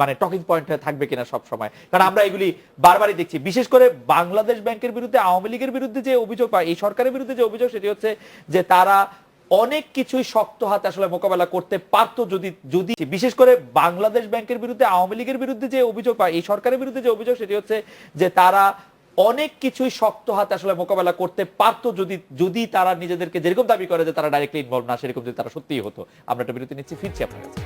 মানে টকিং পয়েন্ট হয়ে থাকবে কিনা সব সময়? কারণ আমরা এগুলি বারবারই দেখছি, বিশেষ করে বাংলাদেশ ব্যাংকের বিরুদ্ধে আওয়ামী লীগের বিরুদ্ধে যে অভিযোগ বা এই সরকারের বিরুদ্ধে যে অভিযোগ সেটি হচ্ছে যে তারা অনেক কিছুই শক্ত হাতে আসলে মোকাবেলা করতে পারতো যদি বিশেষ করে বাংলাদেশ ব্যাংকের বিরুদ্ধে আওয়ামী লীগের বিরুদ্ধে যে অভিযোগ বা এই সরকারের বিরুদ্ধে যে অভিযোগ সেটি হচ্ছে যে তারা অনেক কিছুই শক্ত হাতে আসলে মোকাবেলা করতে পারতো যদি তারা নিজেদেরকে যেরকম দাবি করে যে তারা ডাইরেক্টলি ইনভলভ না, সেরকম যদি তারা সত্যিই হতো। আমরা একটা বিরতি নিচ্ছি, ফিরছি আপনার কাছে।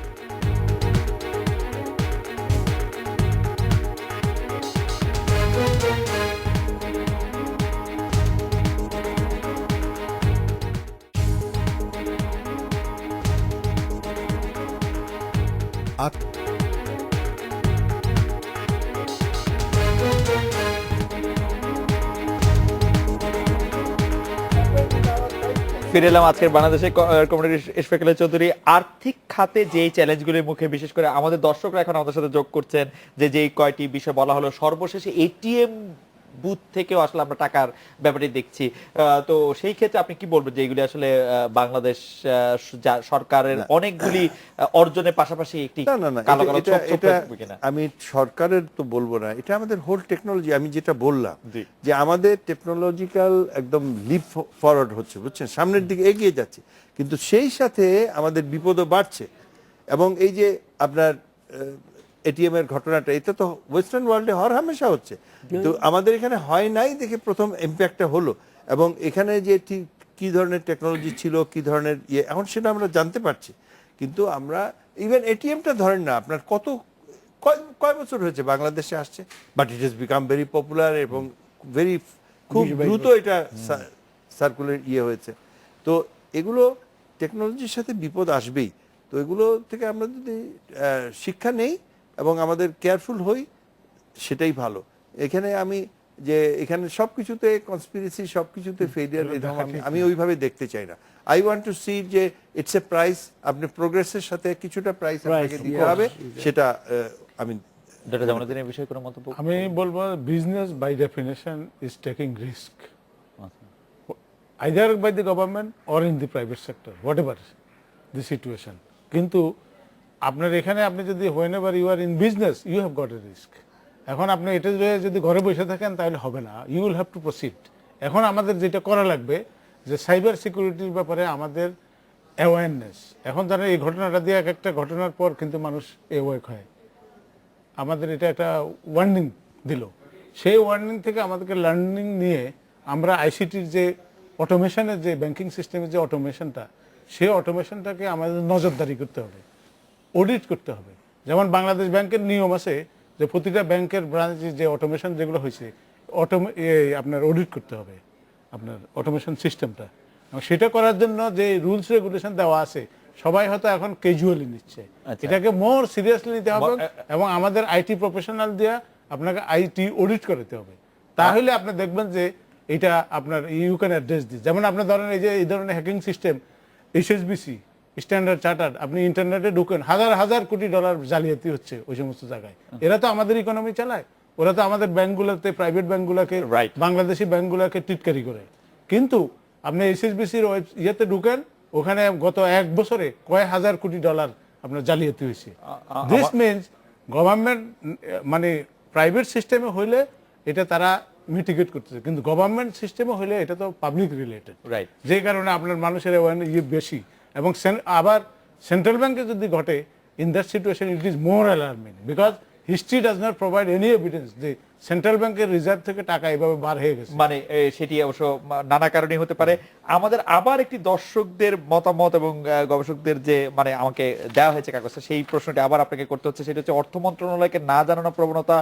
ফিরে এলাম আজকের বাংলাদেশে কমরেড ইশফাক ইলাহি চৌধুরী। আর্থিক খাতে যে চ্যালেঞ্জগুলির মুখে বিশেষ করে আমাদের দর্শকরা এখন আমাদের সাথে যোগ করছেন যে কয়টি বিষয় বলা হলো, সর্বশেষে এটিএম বুথ থেকেও আসলে আমরা টাকার ব্যাপারটি দেখছি। তো সেই ক্ষেত্রে আপনি কি বলবেন যে এইগুলি আসলে বাংলাদেশ সরকারের অনেকগুলি অর্জনের পাশাপাশি একটি আমি সরকারের তো বলবো না, এটা আমাদের হোল টেকনোলজি। আমি যেটা বললাম যে আমাদের টেকনোলজিক্যাল একদম লিপ ফরওয়ার্ড হচ্ছে, বুঝছেন, সামনের দিকে এগিয়ে যাচ্ছে, কিন্তু সেই সাথে আমাদের বিপদও বাড়ছে। এবং এই যে আপনার এটিএম এর ঘটনাটা, এটা তো ওয়েস্টার্ন ওয়ার্ল্ডে হর হামেশা হচ্ছে, তো আমাদের এখানে হয় নাই দেখে প্রথম ইম্প্যাক্টটা হলো। এবং এখানে যে ঠিক কি ধরনের টেকনোলজি ছিল, কি ধরনের এখন সেটা আমরা জানতে পারছি। কিন্তু আমরা ইভেন এটিএমটা ধরেন না, আপনার কয় বছর হয়েছে বাংলাদেশে আসছে, but it has become very popular এবং খুব দ্রুত এটা সার্কুলার হয়েছে। তো এগুলো টেকনোলজির সাথে বিপদ আসবেই। তো এগুলো থেকে আমরা যদি শিক্ষা নেই এবং আমাদের কেয়ারফুল হই, সেটাই ভালো। এখানে এখানে সবকিছুতে কনস্পিরেসি, সবকিছুতে ফেলিয়ার, আমি ওইভাবে দেখতে চাই না। আই ওয়ান্ট টু সি যে ইটস এ প্রাইস, আপনি প্রোগ্রেসের সাথে কিছুটা প্রাইস আপনাকে দিতে হবে, সেটা আমি বলবো business by definition is taking risk, either by the government or in the private sector, whatever the situation. কিন্তু আপনার এখানে আপনি যদি whenever you are in business you have got a risk। এখন আপনি এটা যদি ঘরে বসে থাকেন তাহলে হবে না, you will have to proceed। এখন আমাদের যেটা করা লাগবে যে সাইবার সিকিউরিটির ব্যাপারে আমাদের অ্যাওয়ারনেস। এখন জানেন এই ঘটনাটা দিয়ে একটা ঘটনার পর কিন্তু মানুষ অ্যাওয়েক হয়, আমাদের এটা একটা ওয়ার্নিং দিল। সেই ওয়ার্নিং থেকে আমাদেরকে লার্নিং নিয়ে আমরা আইসিটির যে অটোমেশনের যে ব্যাংকিং সিস্টেমের যে অটোমেশনটা, সেই অটোমেশনটাকে আমাদের নজরদারি করতে হবে, অডিট করতে হবে। যেমন বাংলাদেশ ব্যাংকের নিয়ম আছে যে প্রতিটা ব্যাংকের ব্রাঞ্চে যে অটোমেশন যেগুলো হয়েছে আপনার অডিট করতে হবে আপনার অটোমেশন সিস্টেমটা। এবং সেটা করার জন্য যে রুলস রেগুলেশন দেওয়া আছে সবাই হয়তো এখন ক্যাজুয়ালি নিচ্ছে, এটাকে মোর সিরিয়াসলি নিতে হবে এবং আমাদের আইটি প্রফেশনাল দিয়ে আপনাকে আইটি অডিট করতে হবে। তাহলে আপনি দেখবেন যে এটা আপনার ইউ ক্যান অ্যাড্রেস দিস। যেমন আপনার ধরেন এই ধরনের hacking system, HSBC, standard chartered, আপনি ইন্টারনেটে ঢুকেন, হাজার হাজার কোটি ডলার জালিয়াতি হচ্ছে ওই সমস্ত জায়গায়। এরা তো আমাদের ইকোনমি চালায়, ওরা তো আমাদের ব্যাংকগুলোতে, প্রাইভেট ব্যাংকগুলোকে, বাংলাদেশি ব্যাংকগুলোকে টিটকারি করে। কিন্তু আপনি HSBCর ইয়েতে ঢুকেন, ওখানে গত 1 বছরে কয়েক হাজার কোটি ডলার আপনার জালিয়াতি হয়েছে। দিস মিনস গভর্নমেন্ট মানে প্রাইভেট সিস্টেমে হইলে এটা তারা মিটিগেট করতেছে, কিন্তু গভর্নমেন্ট সিস্টেমে হলে এটা তো পাবলিক রিলেটেড, যে কারণে আপনার মানুষের বেশি। এবং আবার সেন্ট্রাল ব্যাংকে যদি ঘটে, in that situation it is more alarming, because history does not provide any evidence যে সেন্ট্রাল ব্যাংকের রিজার্ভ থেকে টাকা এভাবে বার হয়ে গেছে। মানে সেটি অবশ্য নানা কারণে হতে পারে। আমাদের আবার একটি দর্শকদের মতামত এবং গবেষকদের যে মানে আমাকে দেওয়া হয়েছে কাগজটা, সেই প্রশ্নটি আবার আপনাকে করতে হচ্ছে। সেটা হচ্ছে অর্থ মন্ত্রণালয়কে না জানানোর প্রবণতা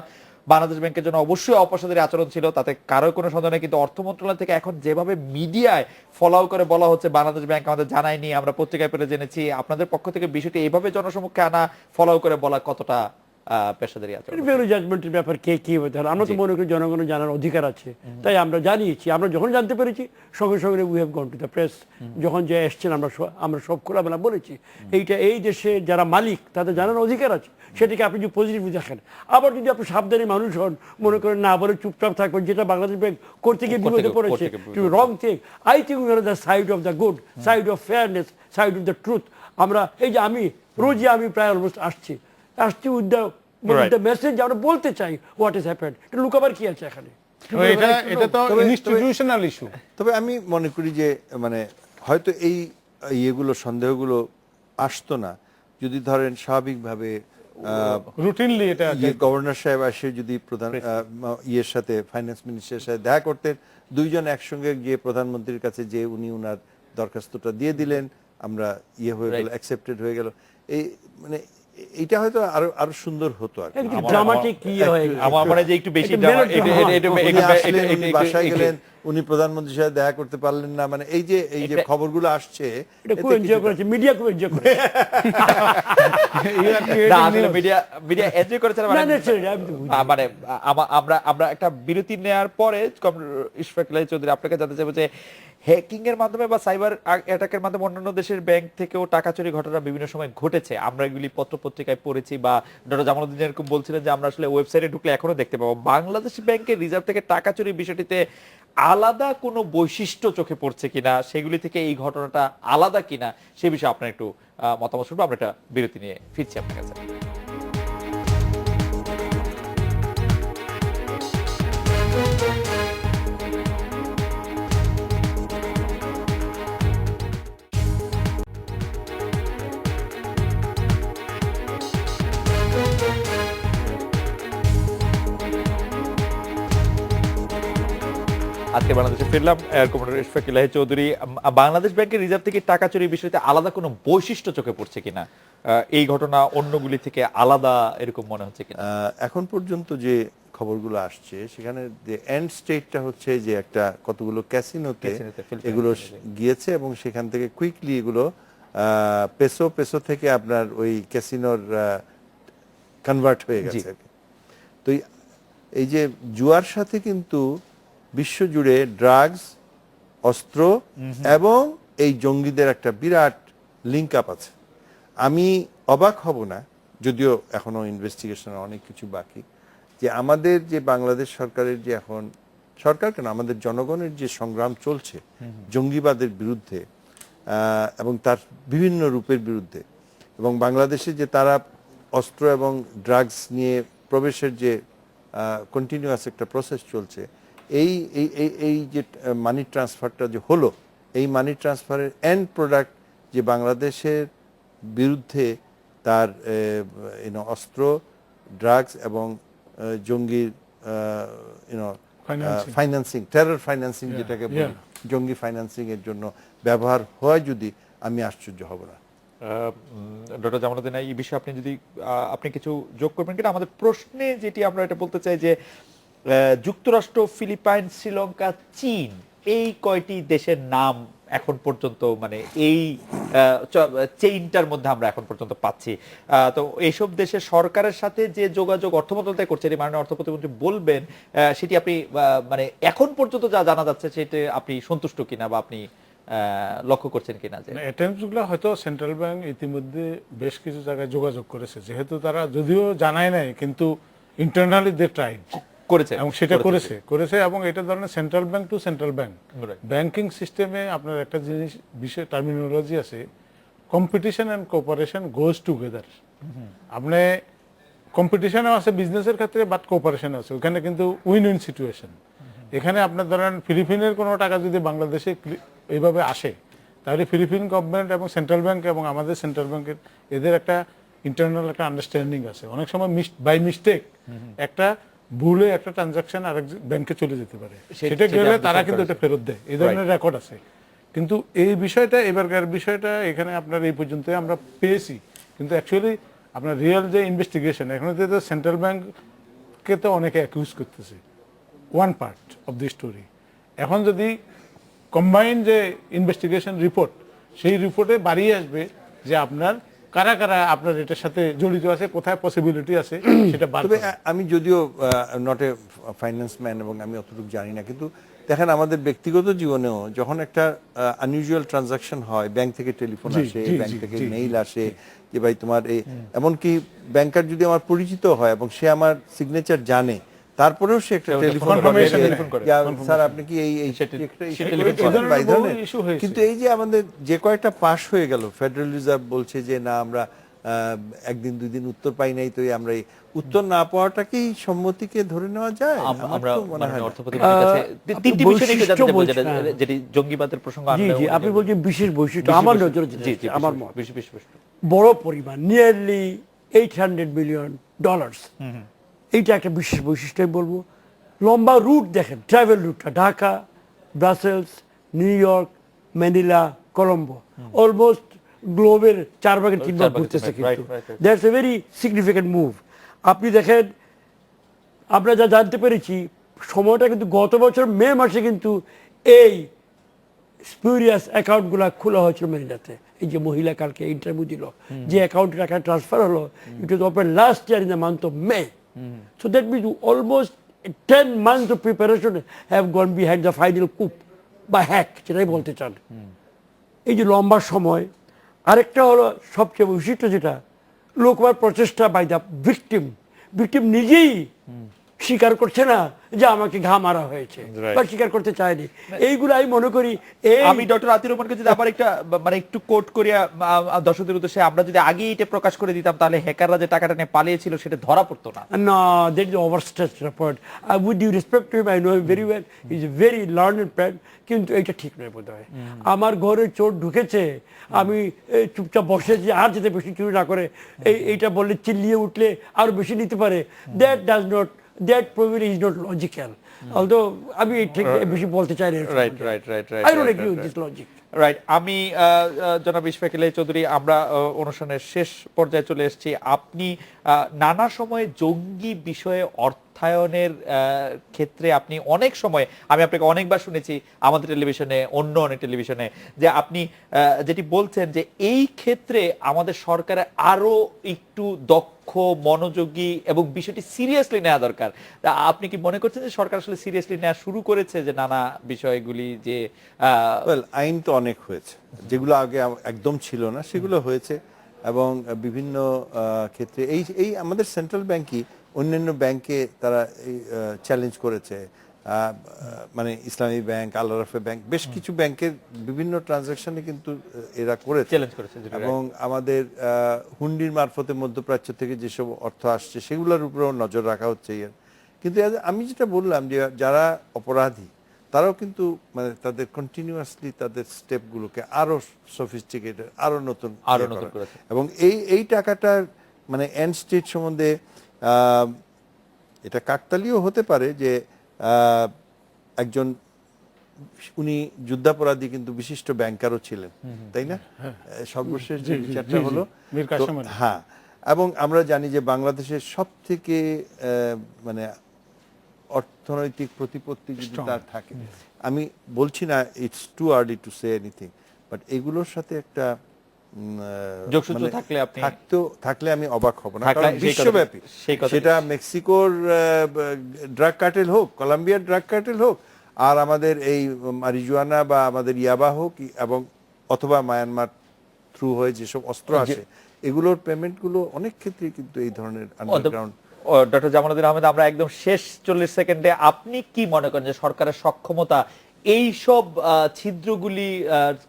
বাংলাদেশ ব্যাংকের জন্য অবশ্যই অপেশাদারী আচরণ ছিল, তাতে কারো কোনো সন্দেহ নেই। কিন্তু অর্থ মন্ত্রণালয় থেকে এখন যেভাবে মিডিয়ায় ফলো করে বলা হচ্ছে বাংলাদেশ ব্যাংক আমাদের জানায়নি, আমরা পত্রিকায় পেলে জেনেছি, আপনাদের পক্ষ থেকে বিষয়টি এইভাবে জনসমক্ষে আনা, ফলো করে বলা কতটা পেশাদারি আচরণ। ভ্যালু জাজমেন্টের ব্যাপার কে কি হতে পারে, আমরা তো মনে করি জনগণের জানার অধিকার আছে, তাই আমরা জানিয়েছি। আমরা যখন জানতে পেরেছি সঙ্গে সঙ্গে we have gone to the press, যখন যে এসছেন আমরা সব খোলামেলা বলেছি। এইটা এই দেশে যারা মালিক তাদের জানার অধিকার আছে, সেটাকে আপনি যদি পজিটিভ দেখেন। আবার যদি আপনি সাবধানী মানুষ হন, মনে করেন না বলে চুপচাপ থাকবেন, যেটা বাংলাদেশ ব্যাংক করতে গিয়ে বিপদে পড়েছে, রং thing. I think we are the side of the good, side of fairness, side of the truth. আমরা এই যে আমি প্রায় অলমোস্ট আসছি উইথ দ্য মেসেজ আমরা বলতে চাই হোয়াট ইজ হ্যাপেন্ড। এটা লুকাবার কি আছে এখানে? এটা তো ইনস্টিটিউশনাল ইস্যু। তবে আমি মনে করি যে মানে হয়তো এই ইয়েগুলো সন্দেহগুলো আসতো না যদি ধরেন স্বাভাবিকভাবে রুটিনলি এটা গভর্নর সাহেব আসে যদি প্রধান ইয়ের সাথে ফাইন্যান্স মিনিস্টারের সাথে দেখা করতেন, দুইজন একসঙ্গে গিয়ে প্রধানমন্ত্রীর কাছে যে উনি উনার দরখাস্তটা দিয়ে দিলেন, আমরা হয়ে গেল, অ্যাকসেপ্টেড হয়ে গেল। এই মানে এইটা হয়তো আরো সুন্দর হতো আর কি। ড্রামাটিক কি হয়, আমার মনে হয় যে একটু বেশি বাসায় গেলেন, উনি প্রধানমন্ত্রীর সাথে দেখা করতে পারলেন না, মানে এই যে খবরগুলো আসছে, এটা খুব এনজয় করেছে মিডিয়া, খুব এনজয় করেছে। মিডিয়া এনজয় করেছে মানে আমরা একটা বিরতি নেওয়ার পরে ইশফাক ইলাহি চৌধুরী আপনাকে জানতে চাইবো যে হ্যাকিং এর মাধ্যমে বা সাইবার অ্যাটাকের মাধ্যমে অন্যান্য দেশের ব্যাংক থেকেও টাকা চুরি ঘটনা বিভিন্ন সময় ঘটেছে, আমরা এগুলি পত্রিকায় পড়েছি বা ডক্টর জামালউদ্দিন এরকম বলছিলেন যে আমরা আসলে ওয়েবসাইটে ঢুকলে এখনো দেখতে পাবো। বাংলাদেশ ব্যাংকের রিজার্ভ থেকে টাকা চুরির বিষয়টিতে আলাদা কোনো বৈশিষ্ট্য চোখে পড়ছে কিনা, সেগুলি থেকে এই ঘটনাটা আলাদা কিনা, সে বিষয়ে আপনার একটু মতামত শুনবো। আমরা একটা বিরতি নিয়ে ফিরছি আপনার কাছে। আজকে বাংলাদেশে ফিরলাম, এয়ার কমান্ডার ইশফাক ইলাহি চৌধুরী। বাংলাদেশ ব্যাংকের রিজার্ভ থেকে টাকা চুরির বিষয়তে আলাদা কোনো বৈশিষ্ট্য চোখে পড়ছে কিনা, এই ঘটনা অন্যগুলি থেকে আলাদা এরকম মনে হচ্ছে কিনা? এখন পর্যন্ত যে খবরগুলো আসছে সেখানে যে এন্ড স্টেটটা হচ্ছে যে একটা কতগুলো ক্যাসিনোতে এগুলো গিয়েছে এবং সেখান থেকে কুইকলি এগুলো পেসো থেকে আপনার ওই ক্যাসিনোর কনভার্ট হয়ে গেছে। তো এই যে জুয়ার সাথে কিন্তু বিশ্বজুড়ে ড্রাগস, অস্ত্র এবং এই জঙ্গিদের একটা বিরাট লিঙ্ক আপ আছে। আমি অবাক হব না, যদিও এখনো ইনভেস্টিগেশন অনেক কিছু বাকি, যে আমাদের যে বাংলাদেশ সরকারের যে এখন সরকার কেন আমাদের জনগণের যে সংগ্রাম চলছে জঙ্গিবাদের বিরুদ্ধে এবং তার বিভিন্ন রূপের বিরুদ্ধে, এবং বাংলাদেশে যে তারা অস্ত্র এবং ড্রাগস নিয়ে প্রবেশের যে কন্টিনিউয়াস একটা প্রসেস চলছে, এই যে মানি ট্রান্সফারটা যে হলো, এই মানি ট্রান্সফারের এন্ড প্রোডাক্ট যে বাংলাদেশের বিরুদ্ধে তার অস্ত্র, ড্রাগস এবং জঙ্গির ফাইন্যান্সিং, টেরর ফাইন্যান্সিং যেটাকে বলি, জঙ্গি ফাইন্যান্সিং এর জন্য ব্যবহার হয়, যদি আমি আশ্চর্য হব না। ডক্টর জামালউদ্দিন, এই বিষয়ে আপনি যদি আপনি কিছু যোগ করবেন কিনা আমাদের প্রশ্নে, যেটি আমরা এটা বলতে চাই যে যুক্তরাষ্ট্র, ফিলিপাইন, শ্রীলঙ্কা, চীন, এই কয়টি দেশের নাম এখন পর্যন্ত মানে এই চেইনটার মধ্যে আমরা এখন পর্যন্ত পাচ্ছি। তো এইসব দেশের সরকারের সাথে যে যোগাযোগ অর্থ মন্ত্রণালয় করছে, মাননীয় অর্থ প্রতিমন্ত্রী বলবেন, সেটি আপনি মানে এখন পর্যন্ত যা জানা যাচ্ছে সেটা আপনি সন্তুষ্ট কিনা বা আপনি লক্ষ্য করছেন কিনা? যে অ্যাটেম্পটসগুলো হয়তো সেন্ট্রাল ব্যাংক ইতিমধ্যে বেশ কিছু জায়গায় যোগাযোগ করেছে, যেহেতু তারা যদিও জানায় নাই কিন্তু ইন্টারনালি দে ট্রাইড করেছে এবং সেটা করেছে এবং এটা ধরনের central bank to central bank banking সিস্টেমে আপনার একটা জিনিস বিষয় টার্মিনোলজি আছে, competition and cooperation goes together. আপনি কম্পিটিশনও আছে বিজনেসের ক্ষেত্রে, বাট কোঅপারেশন আছে, ওখানে কিন্তু উইন উইন সিচুয়েশন। এখানে আপনার ধরেন ফিলিপিনের কোনো টাকা যদি বাংলাদেশে এইভাবে আসে, তাহলে ফিলিপিন গভর্নমেন্ট এবং সেন্ট্রাল ব্যাংক এবং আমাদের সেন্ট্রাল ব্যাংকের এদের একটা ইন্টারনাল একটা আন্ডারস্ট্যান্ডিং আছে। অনেক সময় বাই মিস্টেক একটা ভুলে একটা ট্রানজাকশন আরেক ব্যাংকে চলে যেতে পারে, সেটা গেলে তারা কিন্তু এটা ফেরত দেয়, এই ধরনের রেকর্ড আছে। কিন্তু এই বিষয়টা, এবারকার বিষয়টা এখানে আপনার এই পর্যন্ত আমরা পেয়েছি, কিন্তু অ্যাকচুয়ালি আপনার রিয়েল যে ইনভেস্টিগেশন, এখন তো সেন্ট্রাল ব্যাংককে তো অনেকে অ্যাকিউজ করতেছে, one part of the story. এখন যদি কম্বাইন যে ইনভেস্টিগেশন রিপোর্ট, সেই রিপোর্টে বাড়িয়ে আসবে যে আপনার কারা কারা আপনার এটার সাথে জড়িত আছে, কোথায় পসিবিলিটি আছে সেটা বার তবে করা। আমি যদিও নট এ ফাইন্যান্স ম্যান এবং আমি অতটুকু জানি না, কিন্তু দেখেন আমাদের ব্যক্তিগত জীবনেও যখন একটা আনইউজুয়াল ট্রানজাকশন হয়, ব্যাংক থেকে টেলিফোন জি, আসে, জি, ব্যাংক জি, থেকে জি, মেইল আসে যে ভাই তোমার এই, এমনকি ব্যাংকার যদি আমার পরিচিত হয় এবং সে আমার সিগনেচার জানে, তারপরেও সে একটা টেলিফোন confirmation নেয়। স্যার আপনি কি এই সেটা- চেকটা সেটা issue টেলিফোন করেছেন? করে। বা এই বহু ধরনের। issue হয়েছে। কিন্তু এই যে আমাদের যে কয়েকটা পাস হয়ে গেল, ফেডারেল রিজার্ভ বলছে যে না আমরা একদিন দুই দিন উত্তর পাই নাই, তো এই আমরা এই উত্তর না পাওয়াটাকেই সম্মতিকে ধরে নেওয়া যায়? আমার আমরা তো মনে হয় মাননীয় না। অর্থমন্ত্রীর কাছে তিনটি বিষয় নিয়ে একটু জানতে চাইবো, বৈশিষ্ট্য যেটা- বলছেন। যেটি জঙ্গিবাদের প্রসঙ্গ জি আনলে জি, উনি আপনি বলবেন। বলছেন বিশেষ বৈশিষ্ট্য, আমার নজরে যেটা জি, আসছে, জি, আমার মত বেশি বেশি বেশি। বড় পরিমাণ, নিয়ারলি $800 মিলিয়ন। এইটা একটা বিশেষ বৈশিষ্ট্য আমি বলবো। লম্বা রুট দেখেন, ট্রাভেল রুটটা, Dhaka, Brussels, New York, Manila, Colombo, almost গ্লোবের 4 ভাগের 3 ভাগ ভাগের ঘুরতেছে 3 ভাগ, কিন্তু right, right. That's a very significant move. আপনি দেখেন, আমরা যা জানতে পেরেছি, সময়টা কিন্তু গত বছর মে মাসে কিন্তু এই স্পিউরিয়াস অ্যাকাউন্টগুলো খোলা হয়েছিল ম্যানিলাতে। এই যে মহিলা কালকে ইন্টারভিউ দিল, যে অ্যাকাউন্টের টাকা ট্রান্সফার হলো, it was open last year in the month of May. So that means almost 10 months of preparation have gone behind the final coup বা হ্যাক, যেটাই বলতে চান। এই যে লম্বা সময়। আরেকটা হলো সবচেয়ে বৈশিষ্ট্য যেটা, লোকবার প্রচেষ্টা বাই দ্য ভিকটিম। ভিকটিম নিজেই স্বীকার করছে না যে আমাকে ঘা মারা হয়েছে, Right. বা স্বীকার করতে চায়নি। এইগুলো আমি মনে করি এই আমি ডক্টর আতিউর রহমানকে যদি আবার একটা মানে একটু কোট করিয়া দর্শকদের উদ্দেশ্যে, আমরা যদি আগে এটা প্রকাশ করে দিতাম তাহলে হ্যাকাররা যে টাকাটা নিয়ে পালিয়েছিল সেটা ধরা পড়তো না। No, that is overstretched report. With due respect to him, I know him very well. He's a very learned man. কিন্তু এটা ঠিক নয় বোধ হয়। আমার ঘরে চোর ঢুকেছে, আমি চুপচাপ বসেছি, আর যাতে বেশি চুরি না করে, এইটা বললে চিল্লিয়ে উঠলে আরো বেশি নিতে পারে। That does not, that probably is not logical. Although আমি ঠিক বেশি বলতে চাই না। Right right right right I don't agree with this logic. Right. আমি জনাব ইশফাক ইলাহি চৌধুরী, আমরা অনুষ্ঠানের শেষ পর্যায়ে চলে এসেছি। আপনি নানা সময়ে জঙ্গি বিষয়ে অর্থায়নের ক্ষেত্রে আপনি অনেক সময়, আমি আপনাকে অনেকবার শুনেছি আমাদের টেলিভিশনে, অন্য অনেক টেলিভিশনে, যে আপনি যেটি বলছেন যে এই ক্ষেত্রে আমাদের সরকারের আরো একটু দক্ষ, মনোযোগী এবং বিষয়টি সিরিয়াসলি নেওয়া দরকার। তা আপনি কি মনে করছেন যে সরকার আসলে সিরিয়াসলি নেওয়া শুরু করেছে, যে নানা বিষয়গুলি যে Well, আইন তো অনেক হয়েছে, যেগুলো আগে একদম ছিল না সেগুলো হয়েছে, এবং বিভিন্ন ক্ষেত্রে এই এই আমাদের সেন্ট্রাল ব্যাংকই অন্যান্য ব্যাংকে তারা চ্যালেঞ্জ করেছে। মানে ইসলামী ব্যাংক, আল রাফে ব্যাংক, বেশ কিছু ব্যাংকের বিভিন্ন ট্রানজাকশনে কিন্তু এরা করেছে চ্যালেঞ্জ করেছে, যেটা এবং আমাদের হুন্ডির মারফতে মধ্যপ্রাচ্য থেকে যেসব অর্থ আসছে সেগুলোর উপরেও নজর রাখা হচ্ছে। কিন্তু আমি যেটা বললাম যে যারা অপরাধী তারাও কিন্তু মানে তাদের কন্টিনিউয়াসলি তাদের স্টেপগুলোকে আরো সফিস্টিকেটেড, আরো নতুন করেছে। এবং এই টাকাটার মানে এন্ড স্টেট সম্বন্ধে এটা কাকতালীয় হতে পারে যে একজন, উনি যুদ্ধাপরাধী কিন্তু বিশিষ্ট ব্যাংকারও ছিলেন, তাই না? সর্বশেষ যে বিচারটা হলো মীর তো, কাসেম আলী। হ্যাঁ, এবং আমরা জানি যে বাংলাদেশের সব থেকে মানে অর্থনৈতিক প্রতিপত্তি যদি তার থাকে, আমি বলছি না it's too early to say anything, but এগুলোর সাথে একটা যোগসূত্র থাকলে আমি অবাক হব না, থাকলে কারণ সেই বিশ্বব্যাপী, সেই কথা- সেটা মেক্সিকোর ড্রাগ কার্টেল হোক, কলম্বিয়ার ড্রাগ কার্টেল হোক, আর আমাদের এই মারিজুয়ানা বা আমাদের ইয়াবা হোক, এবং অথবা মায়ানমার থ্রু হয়ে যেসব অস্ত্র আসে, এগুলোর পেমেন্টগুলো অনেক ক্ষেত্রে কিন্তু এই ধরনের আন্ডারগ্রাউন্ড। ডক্টর জামালউদ্দিন আহমেদ, আমরা একদম শেষ 40 সেকেন্ডে, আপনি কি মনে করেন যে সরকারের সক্ষমতা এই সব ছিদ্রগুলি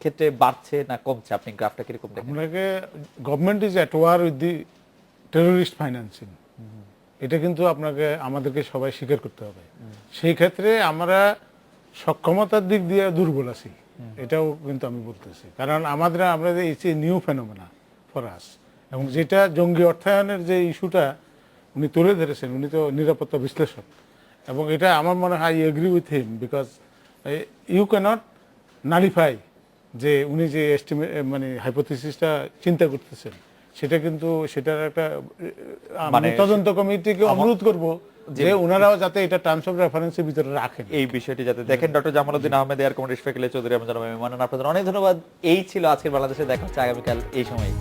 ক্ষেত্রে বাড়ছে না কমছে? আপনি গ্রাফটা কিরকম দেখেন? আপনাকে government is at war with the terrorist financing, এটা কিন্তু আপনাকে আমাদেরকে সবাই স্বীকার করতে হবে। সেই ক্ষেত্রে আমরা সক্ষমতার দিক দিয়ে দুর্বল আছি, এটাও কিন্তু আমি বলতেছি। কারণ আমরা it's a new phenomena for us, এবং যেটা জঙ্গি অর্থায়নের যে ইস্যুটা উনি তুলে ধরেছেন, উনি তো নিরাপত্তা বিশ্লেষক, এবং এটা আমার মনে হয় I agree with him, because you can't nullify যে উনি যে মানে হাইপোথিসিসটা চিন্তা করতেছেন, সেটা কিন্তু সেটার একটা মানে তদন্ত কমিটিকে অনুরোধ করব যে ওনারাও যাতে এটা টার্মস অফ রেফারেন্সের ভিতরে রাখেন, এই বিষয়টি যাতে দেখেন। Doctor Jamaluddin Ahmed, air commander Ishfaq ইলাহি চৌধুরী, আমি জানাবো ইমানান, আপনাদের অনেক ধন্যবাদ। এই ছিল আজকের বাংলাদেশে, দেখা হচ্ছে আগামীকাল এই সময়।